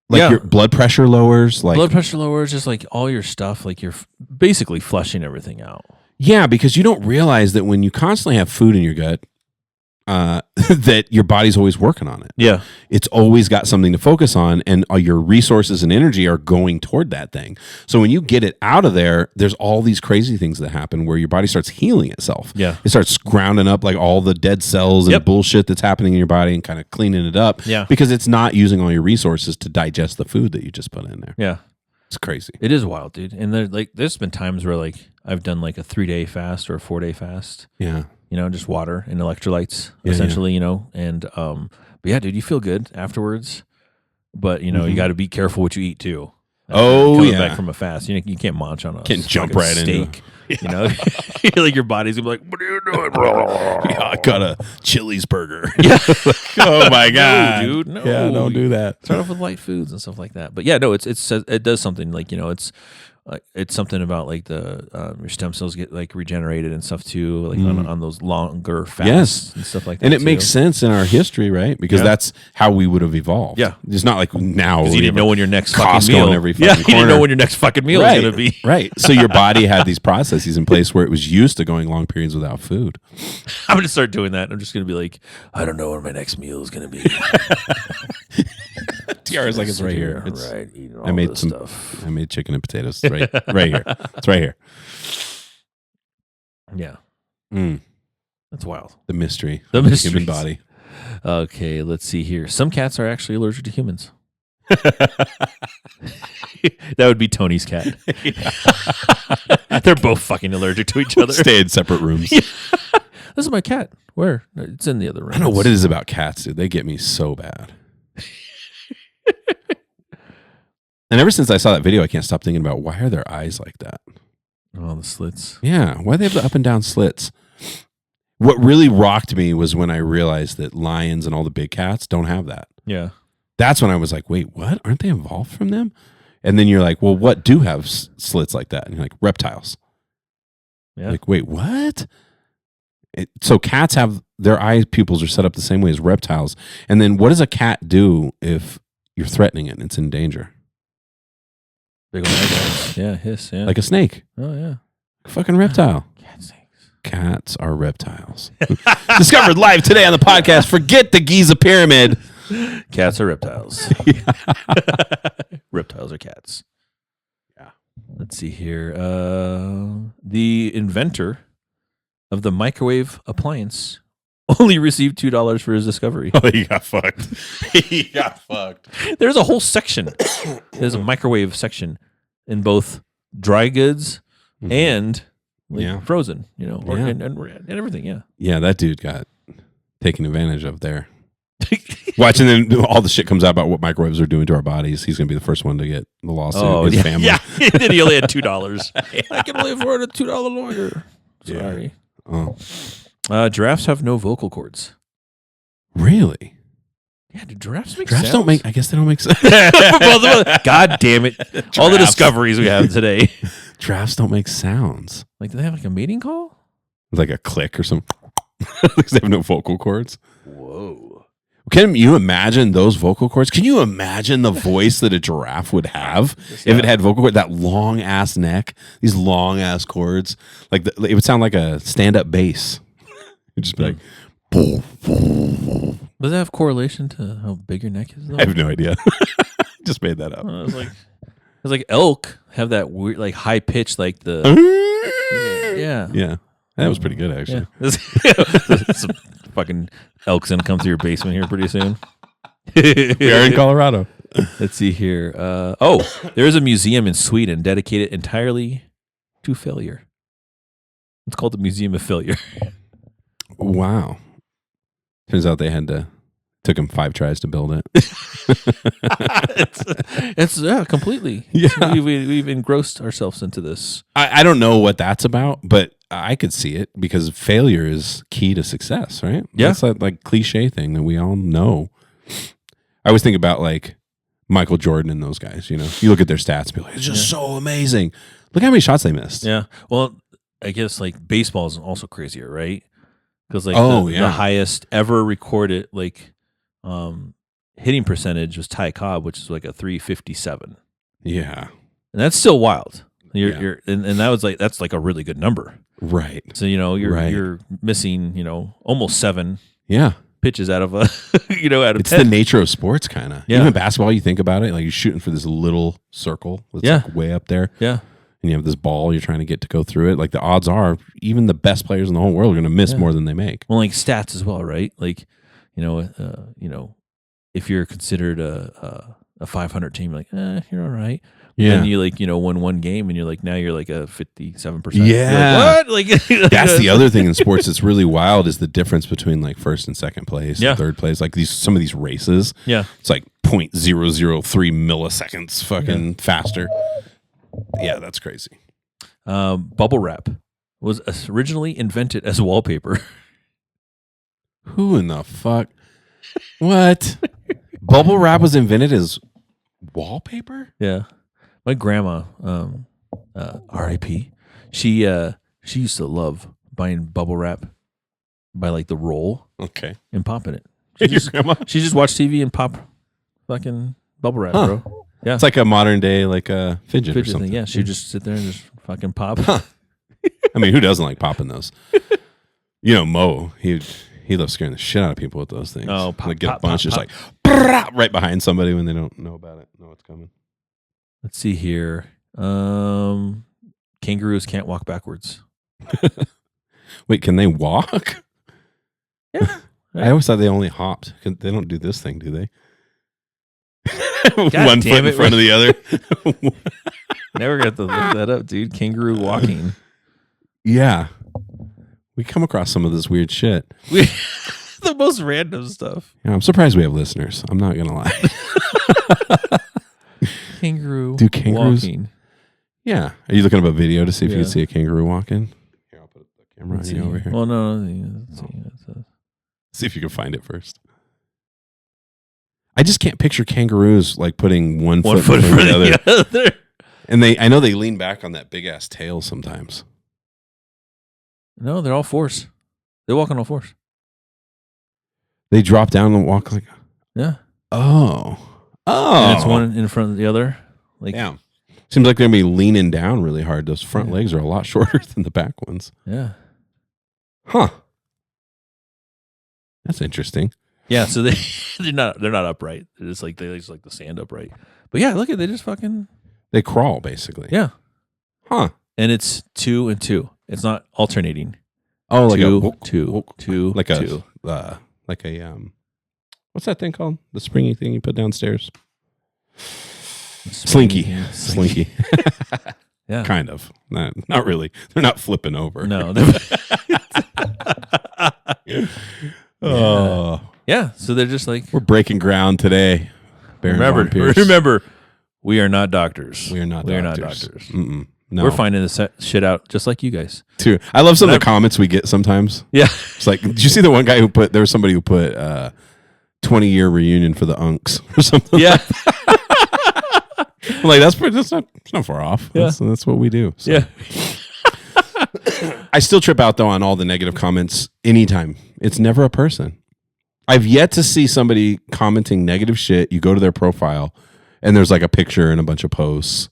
Like your blood pressure lowers. Like blood pressure lowers, just like all your stuff. Like you're basically flushing everything out. Yeah, because you don't realize that when you constantly have food in your gut, that your body's always working on it. Yeah. It's always got something to focus on, and all your resources and energy are going toward that thing. So when you get it out of there, there's all these crazy things that happen where your body starts healing itself. Yeah. It starts grounding up like all the dead cells and bullshit that's happening in your body and kind of cleaning it up. Yeah. Because it's not using all your resources to digest the food that you just put in there. Yeah. It's crazy. It is wild, dude. And there's been times where like I've done like a 3-day fast or a 4-day fast. Yeah. You know, just water and electrolytes, essentially, you know. And but yeah, dude, you feel good afterwards. But you know, you got to be careful what you eat too. Coming back from a fast, you can't munch on a Can't jump right steak. into You know, like your body's gonna be like, "What are you doing, bro?" I got a Chili's burger. Yeah. Oh my god, no, dude, no. Yeah, don't do that. Start off with light foods and stuff like that. But yeah, no, it does something like, you know, it's something about like the your stem cells get like regenerated and stuff too, like on those longer fasts and stuff like that. And it makes sense in our history, right? Because that's how we would have evolved. Yeah. It's not like now. Because you didn't know when your next Costco fucking meal. in every You fucking didn't know corner. when your next fucking meal Right. is going to be. Right. So your body had these processes in place where it was used to going long periods without food. I'm going to start doing that. I'm just going to be like, I don't know when my next meal is going to be. TR is like, it's right here. It's, right, eating all I made this some. stuff. I made chicken and potatoes. It's right here. It's right here. Yeah. Mm, That's wild. the mystery. The of the mysteries. human body. Okay, let's see here. Some cats are actually allergic to humans. That would be Tony's cat. They're both fucking allergic to each other. Stay in separate rooms. This is my cat. Where? It's in the other room. I don't know what it is about cats, dude. They get me so bad. And ever since I saw that video, I can't stop thinking about why are their eyes like that? Oh, the slits. Yeah, why do they have the up and down slits? What really rocked me was when I realized that lions and all the big cats don't have that. Yeah. That's when I was like, wait, what? Aren't they evolved from them? And then you're like, well, what do have slits like that? And you're like, reptiles. Yeah. Like, wait, what? So cats have their eye pupils are set up the same way as reptiles. And then what does a cat do if you're threatening it and it's in danger? Big old eyebrows. Yeah, hiss. Yeah. Like a snake. Oh, yeah. Fucking reptile. Cat snakes. Cats are reptiles. Discovered live today on the podcast. Forget the Giza pyramid. Cats are reptiles. Reptiles are cats. Yeah. Let's see here. The inventor of the microwave appliance only received $2 for his discovery. Oh, he got fucked. He got fucked. There's a whole section. There's a microwave section in both dry goods and frozen, you know, and everything. Yeah. Yeah, that dude got taken advantage of there. Watching them, all the shit comes out about what microwaves are doing to our bodies. He's going to be the first one to get the lawsuit. His family. Yeah. Then he only had $2. I can only afford a $2 lawyer. Sorry. Oh, Giraffes have no vocal cords. really? Yeah, do giraffes make Giraffes sounds? don't make. I guess they don't make sense. God damn it! All the Giraffes. discoveries we have today. Giraffes don't make sounds. Like, do they have like a mating call? Like a click or something. Because they have no vocal cords. Whoa. Can you imagine those vocal cords? Can you imagine the voice that a giraffe would have if it had vocal cords? That long ass neck, these long ass cords, like it would sound like a stand up bass. It'd just be like, Does that have correlation to how big your neck is? Though? I have no idea. Just made that up. It's like elk have that weird, like high pitch, like the Yeah, that was pretty good actually. Yeah. Some fucking elk's gonna come to your basement here pretty soon. We are in Colorado. Let's see here. There is a museum in Sweden dedicated entirely to failure. It's called the Museum of Failure. Wow. Turns out they took them 5 tries to build it. it's completely. Yeah. We've engrossed ourselves into this. I don't know what that's about, but I could see it because failure is key to success, right? Yeah. That's that like cliche thing that we all know. I always think about like Michael Jordan and those guys, you know. You look at their stats and be like, it's just so amazing. Look how many shots they missed. Yeah. Well, I guess like baseball is also crazier, right? Because like the highest ever recorded like hitting percentage was Ty Cobb, which is like a 357. Yeah. And that's still wild. You're and that was like that's like a really good number. Right. So you're missing, almost 7 pitches out of a out of it's 10. the nature of sports kind of. Yeah. Even basketball, you think about it, like you're shooting for this little circle that's like way up there. Yeah. And you have this ball you're trying to get to go through it. Like the odds are even the best players in the whole world are going to miss more than they make. Well, like stats as well, right? Like, if you're considered a 500 team, like, you're all right. Yeah. Then you won one game and you're like, now you're like a 57%. Yeah. Like, what? Like, that's the other thing in sports that's really wild is the difference between like first and second place, and third place. Like some of these races. Yeah. It's like 0.003 milliseconds fucking faster. Yeah, that's crazy. Bubble wrap was originally invented as wallpaper. Who in the fuck? What? Bubble wrap was invented as wallpaper? Yeah. My grandma, R.I.P. She used to love buying bubble wrap by like the roll, and popping it. She just watched TV and pop fucking bubble wrap, bro. Yeah, it's like a modern day like a fidget or something. Thing. Yeah, she'd just sit there and just fucking pop. Huh. I mean, who doesn't like popping those? Mo, he loves scaring the shit out of people with those things. Oh, pop, like get pop, a bunch pop, just pop. like right behind somebody when they don't know about it, know what's coming. Let's see here. Kangaroos can't walk backwards. Wait, can they walk? Yeah. Right. I always thought they only hopped. They don't do this thing, do they? God One damn foot in it, front of the other. Never got to look that up, dude. Kangaroo walking. Yeah. We come across some of this weird shit. The most random stuff. Yeah, I'm surprised we have listeners. I'm not going to lie. Kangaroo do kangaroos walking. Yeah. Are you looking up a video to see if you can see a kangaroo walking? Here, I'll put the camera on you over here. Well, no. See if you can find it first. I just can't picture kangaroos like putting one foot in front of the other. And I know they lean back on that big ass tail sometimes. No, they're all fours. They walk on all fours. They drop down and walk like. Yeah. Oh. And it's one in front of the other. Like, yeah. Seems like they're going to be leaning down really hard. Those front legs are a lot shorter than the back ones. Yeah. Huh. That's interesting. Yeah, so they're not upright. They're just like they just like the stand upright. But yeah, look at they just fucking they crawl basically. Yeah. Huh. And it's 2 and 2. It's not alternating. Oh, like two, like two. Like a what's that thing called? The springy thing you put downstairs? Slinky. Yeah. Kind of. Not really. They're not flipping over. No. Oh. Yeah, so they're just like we're breaking ground today. Remember, we are not doctors. We are not doctors. Mm-mm. No. We're finding this shit out just like you guys. Too. I love some of the comments we get sometimes. Yeah. It's like, did you see the one guy there was somebody who put 20-year reunion for the Unks or something? Yeah. I'm like, that's not far off. Yeah. That's what we do. So. Yeah. I still trip out though on all the negative comments anytime. It's never a person. I've yet to see somebody commenting negative shit. You go to their profile and there's like a picture and a bunch of posts.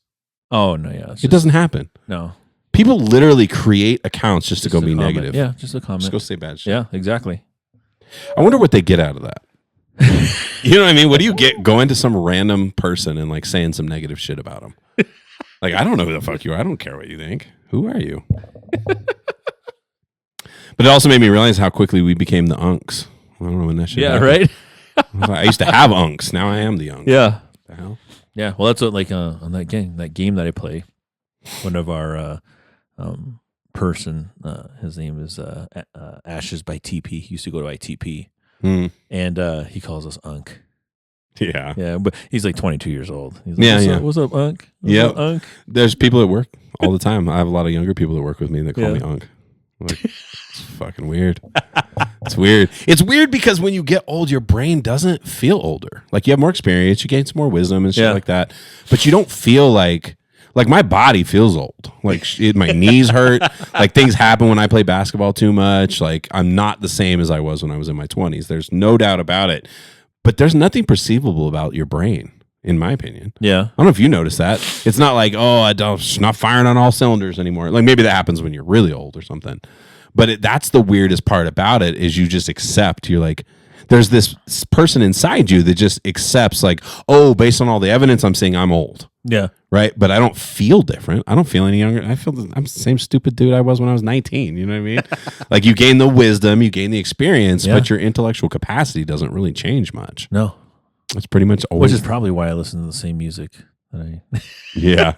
Oh no, yeah, It doesn't happen. No, People literally create accounts just to go a be comment. negative. Yeah, just a comment. Just go say bad shit. Yeah, exactly. I wonder what they get out of that. You know what I mean? What do you get going to some random person and like saying some negative shit about them? Like, I don't know who the fuck you are. I don't care what you think. Who are you? But it also made me realize how quickly we became the unks. I don't know when that shit happened. Right. I used to have unks. Now I am the unk. Yeah. What the hell? Yeah. Well, that's what on that game that I play. One of our person, his name is Ashes by TP. He used to go to ITP, and he calls us unk. Yeah. Yeah, but he's like 22 years old. He's like, Yeah, What's up, unk? Yeah. Unk? There's people at work all the time. I have a lot of younger people that work with me that call me unk. Like, it's fucking weird. It's weird. It's weird because when you get old, your brain doesn't feel older. Like, you have more experience, you gain some more wisdom and shit like that. But you don't feel like my body feels old. Like, my knees hurt. Like, things happen when I play basketball too much. Like, I'm not the same as I was when I was in my 20s. There's no doubt about it. But there's nothing perceivable about your brain, in my opinion. Yeah. I don't know if you noticed that. It's not like, it's not firing on all cylinders anymore. Like, maybe that happens when you're really old or something. But that's the weirdest part about it is you just accept. You're like, there's this person inside you that just accepts, like, based on all the evidence I'm seeing, I'm old. Yeah. Right? But I don't feel different. I don't feel any younger. I'm the same stupid dude I was when I was 19. You know what I mean? Like, you gain the wisdom, you gain the experience, but your intellectual capacity doesn't really change much. No. It's pretty much always. Which is probably why I listen to the same music that I. Yeah.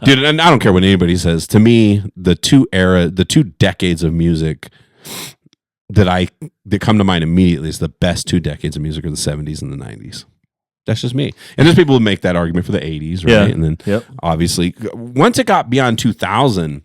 Dude, and I don't care what anybody says. To me, the two decades of music that come to mind immediately is the best 2 decades of music are the 70s and the 90s. That's just me. And there's people who make that argument for the 80s, right? Yeah. And then obviously, once it got beyond 2000,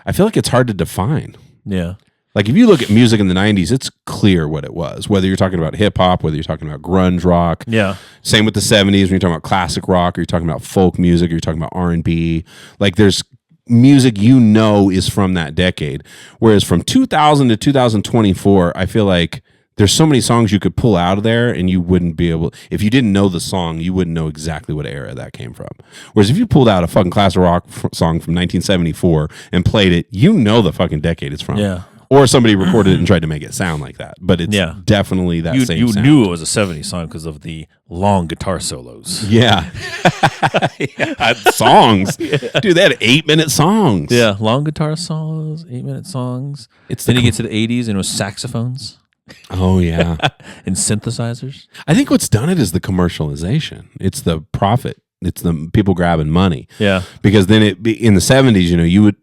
I feel like it's hard to define. Yeah. Like, if you look at music in the 90s, it's clear what it was. Whether you're talking about hip hop, whether you're talking about grunge rock. Yeah. Same with the 70s when you're talking about classic rock, or you're talking about folk music, or you're talking about R&B. Like, there's music is from that decade. Whereas from 2000 to 2024, I feel like there's so many songs you could pull out of there and you wouldn't be able, if you didn't know the song, you wouldn't know exactly what era that came from. Whereas if you pulled out a fucking classic rock song from 1974 and played it, you know the fucking decade it's from. Yeah. Or somebody recorded it and tried to make it sound like that. But it's definitely that same You sound. knew it was a 70s song because of the long guitar solos. Yeah. Songs. Dude, they had 8-minute songs. Yeah, long guitar solos, 8-minute songs. Then you get to the 80s and it was saxophones. Oh, yeah. And synthesizers. I think what's done it is the commercialization. It's the profit. It's the people grabbing money. Yeah. Because then in the 70s,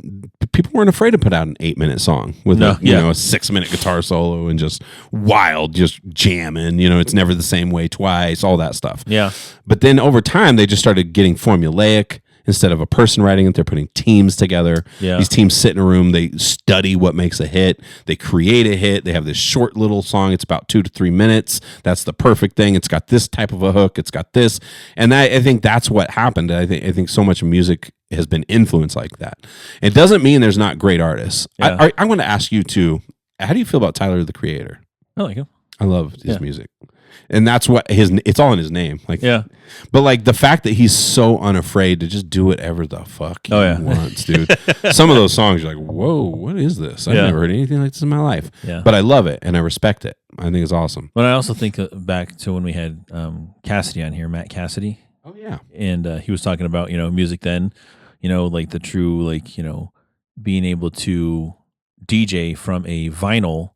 people weren't afraid to put out an 8-minute song with a 6-minute guitar solo and just wild, just jamming. It's never the same way twice, all that stuff. Yeah. But then over time, they just started getting formulaic. Instead of a person writing it, they're putting teams together. Yeah. These teams sit in a room. They study what makes a hit. They create a hit. They have this short little song. It's about 2 to 3 minutes. That's the perfect thing. It's got this type of a hook. It's got this. And I think that's what happened. I think so much music has been influenced like that. It doesn't mean there's not great artists. Yeah. I want to ask you too, how do you feel about Tyler, the Creator? I like him. I love his music. And that's what it's all in his name. Like, yeah. But like the fact that he's so unafraid to just do whatever the fuck he wants, dude. Some of those songs you're like, whoa, what is this? I've never heard anything like this in my life. Yeah. But I love it and I respect it. I think it's awesome. But I also think back to when we had Cassidy on here, Matt Cassidy. Oh yeah. And he was talking about, music then, like the true, like, being able to DJ from a vinyl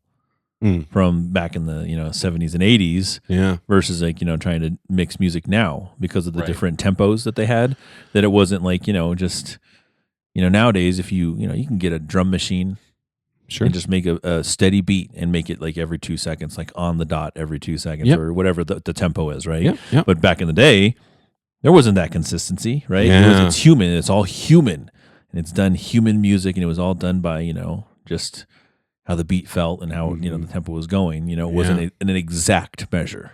from back in the 70s and 80s versus like trying to mix music now because of the different tempos that they had, that it wasn't like just nowadays if you can get a drum machine and just make a steady beat and make it like every 2 seconds, like on the dot every 2 seconds or whatever the tempo is, right? But back in the day there wasn't that consistency, right? It's human, it's all human, and it's done human music, and it was all done by just how the beat felt and how the tempo was going. It wasn't an exact measure.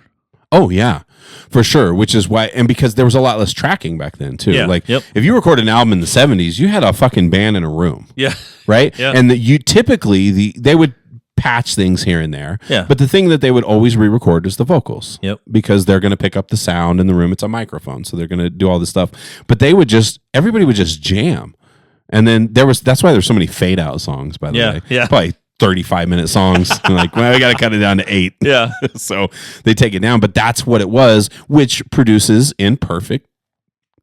Oh yeah, for sure. Which is why, and because there was a lot less tracking back then too. Yeah. Like if you recorded an album in the 70s, you had a fucking band in a room. Yeah. Right. Yeah. And you typically they would patch things here and there. Yeah. But the thing that they would always re-record is the vocals. Yep. Because they're going to pick up the sound in the room. It's a microphone, so they're going to do all this stuff. But everybody would just jam. And then that's why there's so many fade out songs, by the way. Yeah. Probably 35-minute songs. Like, well, we got to cut it down to 8. Yeah. So they take it down, but that's what it was, which produces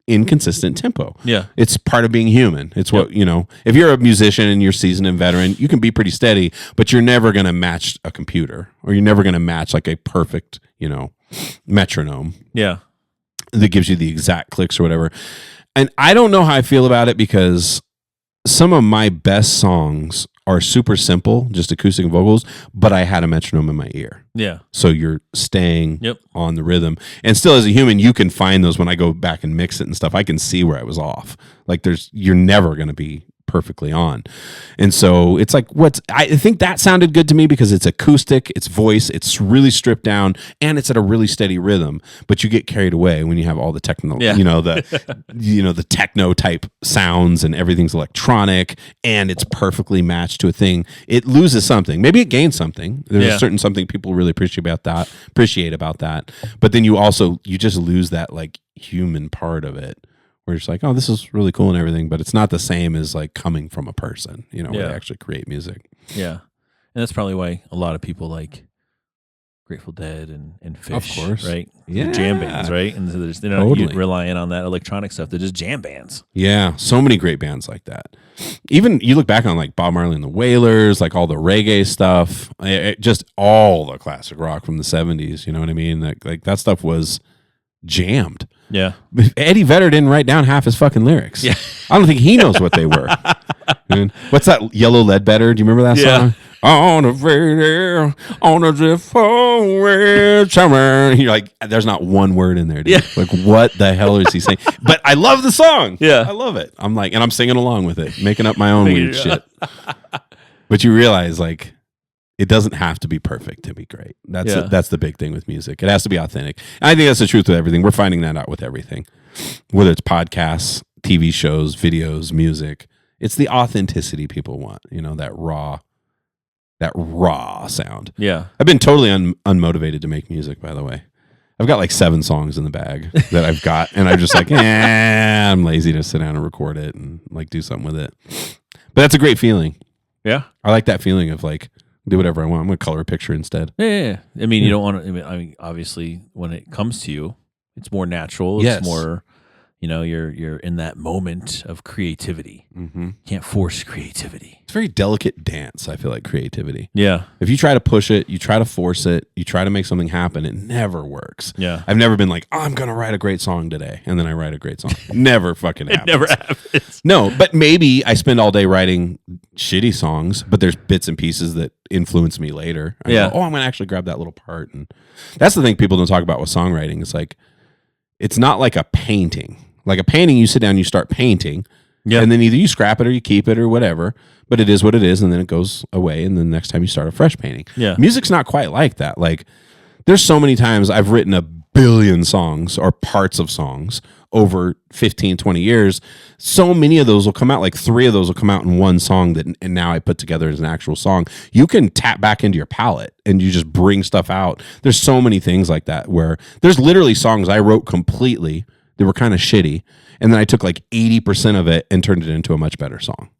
inconsistent tempo. Yeah. It's part of being human. It's what, if you're a musician and you're seasoned and veteran, you can be pretty steady, but you're never going to match a computer, or you're never going to match like a perfect, metronome. Yeah. That gives you the exact clicks or whatever. And I don't know how I feel about it, because some of my best songs are super simple, just acoustic vocals, but I had a metronome in my ear. Yeah. So you're staying Yep. on the rhythm. And still, as a human, you can find those when I go back and mix it and stuff. I can see where I was off. Like you're never going to be perfectly on. And so it's like, I think that sounded good to me because it's acoustic, it's voice, it's really stripped down, and it's at a really steady rhythm. But you get carried away when you have all the techno, the techno type sounds, and everything's electronic and it's perfectly matched to a thing. It loses something. Maybe it gains something. There's a certain something people really appreciate about that. But then you just lose that like human part of it. Where it's like, oh, this is really cool and everything, but it's not the same as like coming from a person, where they actually create music. Yeah. And that's probably why a lot of people like Grateful Dead and Fish, of course. Right? Yeah. The jam bands, right? And they're not Totally. relying on that electronic stuff. They're just jam bands. Yeah, so many great bands like that. Even you look back on like Bob Marley and the Wailers, like all the reggae stuff, just all the classic rock from the 70s, you know what I mean? Like that stuff was jammed. Yeah. Eddie Vedder didn't write down half his fucking lyrics. Yeah. I don't think he knows what they were. What's that, Yellow Ledbetter? Do you remember that song? On a radio, on a different summer. You're like, there's not one word in there, dude. Yeah. Like, what the hell is he saying? But I love the song. Yeah. I love it. I'm like, and I'm singing along with it, making up my own weird shit. But you realize, like, it doesn't have to be perfect to be great. That's the big thing with music. It has to be authentic. And I think that's the truth with everything. We're finding that out with everything, whether it's podcasts, TV shows, videos, music. It's the authenticity people want. That raw sound. Yeah. I've been totally unmotivated to make music, by the way. I've got like 7 songs in the bag that I've got, and I'm just like, I'm lazy to sit down and record it and like do something with it. But that's a great feeling. Yeah. I like that feeling of like, do whatever I want. I'm going to color a picture instead. Yeah. I mean, you don't want to, I mean, obviously, when it comes to you, it's more natural. It's Yes. more, you're in that moment of creativity. Mm-hmm. You can't force creativity. It's a very delicate dance, I feel like, creativity. Yeah. If you try to push it, you try to force it, you try to make something happen, it never works. Yeah. I've never been like, I'm going to write a great song today, and then I write a great song. Never fucking happens. It never happens. No, but maybe I spend all day writing shitty songs, but there's bits and pieces that influence me later. I go, I'm going to actually grab that little part. And that's the thing people don't talk about with songwriting. It's like, it's not like a painting. Like a painting, you sit down, you start painting, and then either you scrap it or you keep it or whatever, but it is what it is, and then it goes away, and then the next time you start a fresh painting. Yeah. Music's not quite like that. Like, there's so many times I've written 1 billion songs or parts of songs over 15, 20 years. So many of those will come out, like 3 of those will come out in one song and now I put together as an actual song. You can tap back into your palette and you just bring stuff out. There's so many things like that where there's literally songs I wrote completely that were kind of shitty, and then I took like 80% of it and turned it into a much better song.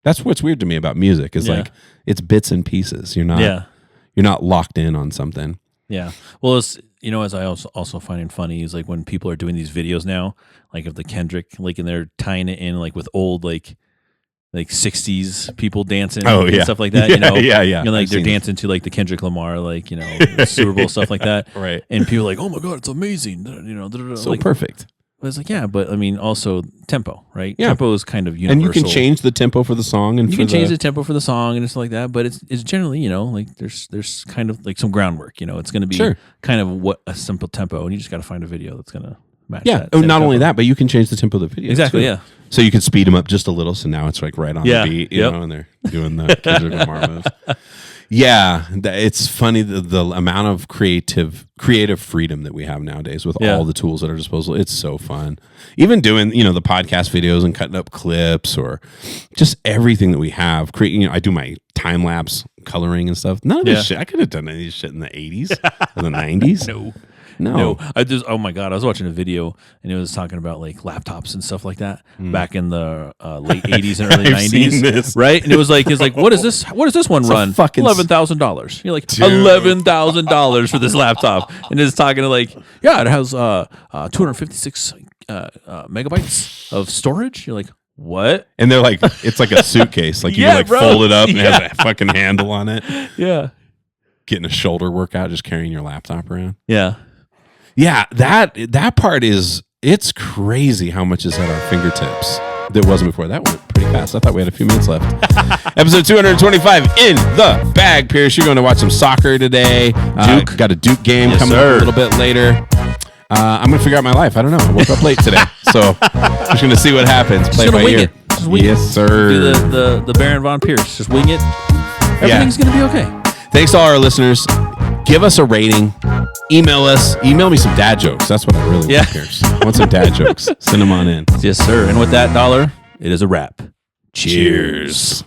That's what's weird to me about music is like it's bits and pieces. You're not locked in on something. Yeah. Well, it's, as I also find it funny is like when people are doing these videos now, like of the Kendrick, like, and they're tying it in like with old, like 60s people dancing and stuff like that, Yeah. And like they're dancing to like the Kendrick Lamar, like, Super Bowl stuff like that. Right. And people are like, oh my God, it's amazing. So like, perfect. But it's like, yeah, but I mean, also tempo, right? Yeah. Tempo is kind of universal. And you can change the tempo for the song. And you can change the tempo for the song and stuff like that, but it's generally, like there's kind of like some groundwork, it's going to be kind of what a simple tempo, and you just got to find a video that's going to match that. Oh, not only tempo. that, but you can change the tempo of the video. Exactly, too. yeah. So you can speed them up just a little, so now it's like right on the beat, and they're doing the Kendrick Lamar moves. Yeah, it's funny the amount of creative freedom that we have nowadays with all the tools at our disposal. It's so fun. Even doing, the podcast videos and cutting up clips or just everything that we have. Creating, I do my time lapse coloring and stuff. None of this shit. I could have done any of this shit in the 80s or the 90s. No. Oh my God. I was watching a video and it was talking about like laptops and stuff like that back in the late 80s and early 90s. Right. And it was like, what is this? What does this one run? $11,000. You're like, $11,000 for this laptop. And it's talking to like, it has 256 megabytes of storage. You're like, what? And they're like, it's like a suitcase. Like you can fold it up and it has a fucking handle on it. Yeah. Getting a shoulder workout, just carrying your laptop around. Yeah. Yeah, that part it's crazy how much is at our fingertips. That wasn't before. That went pretty fast. I thought we had a few minutes left. Episode 225 in the bag, Pierce. You're going to watch some soccer today. Got a Duke game coming up a little bit later. I'm going to figure out my life. I don't know. I woke up late today. So just going to see what happens. Play by ear. Just wing it. Sir. Do the Baron Von Pierce. Just wing it. Everything's going to be okay. Thanks to all our listeners. Give us a rating. Email us. Email me some dad jokes. That's what I really want, Pierce. I want some dad jokes. Send them on in. Yes, sir. And with that $1, it is a wrap. Cheers.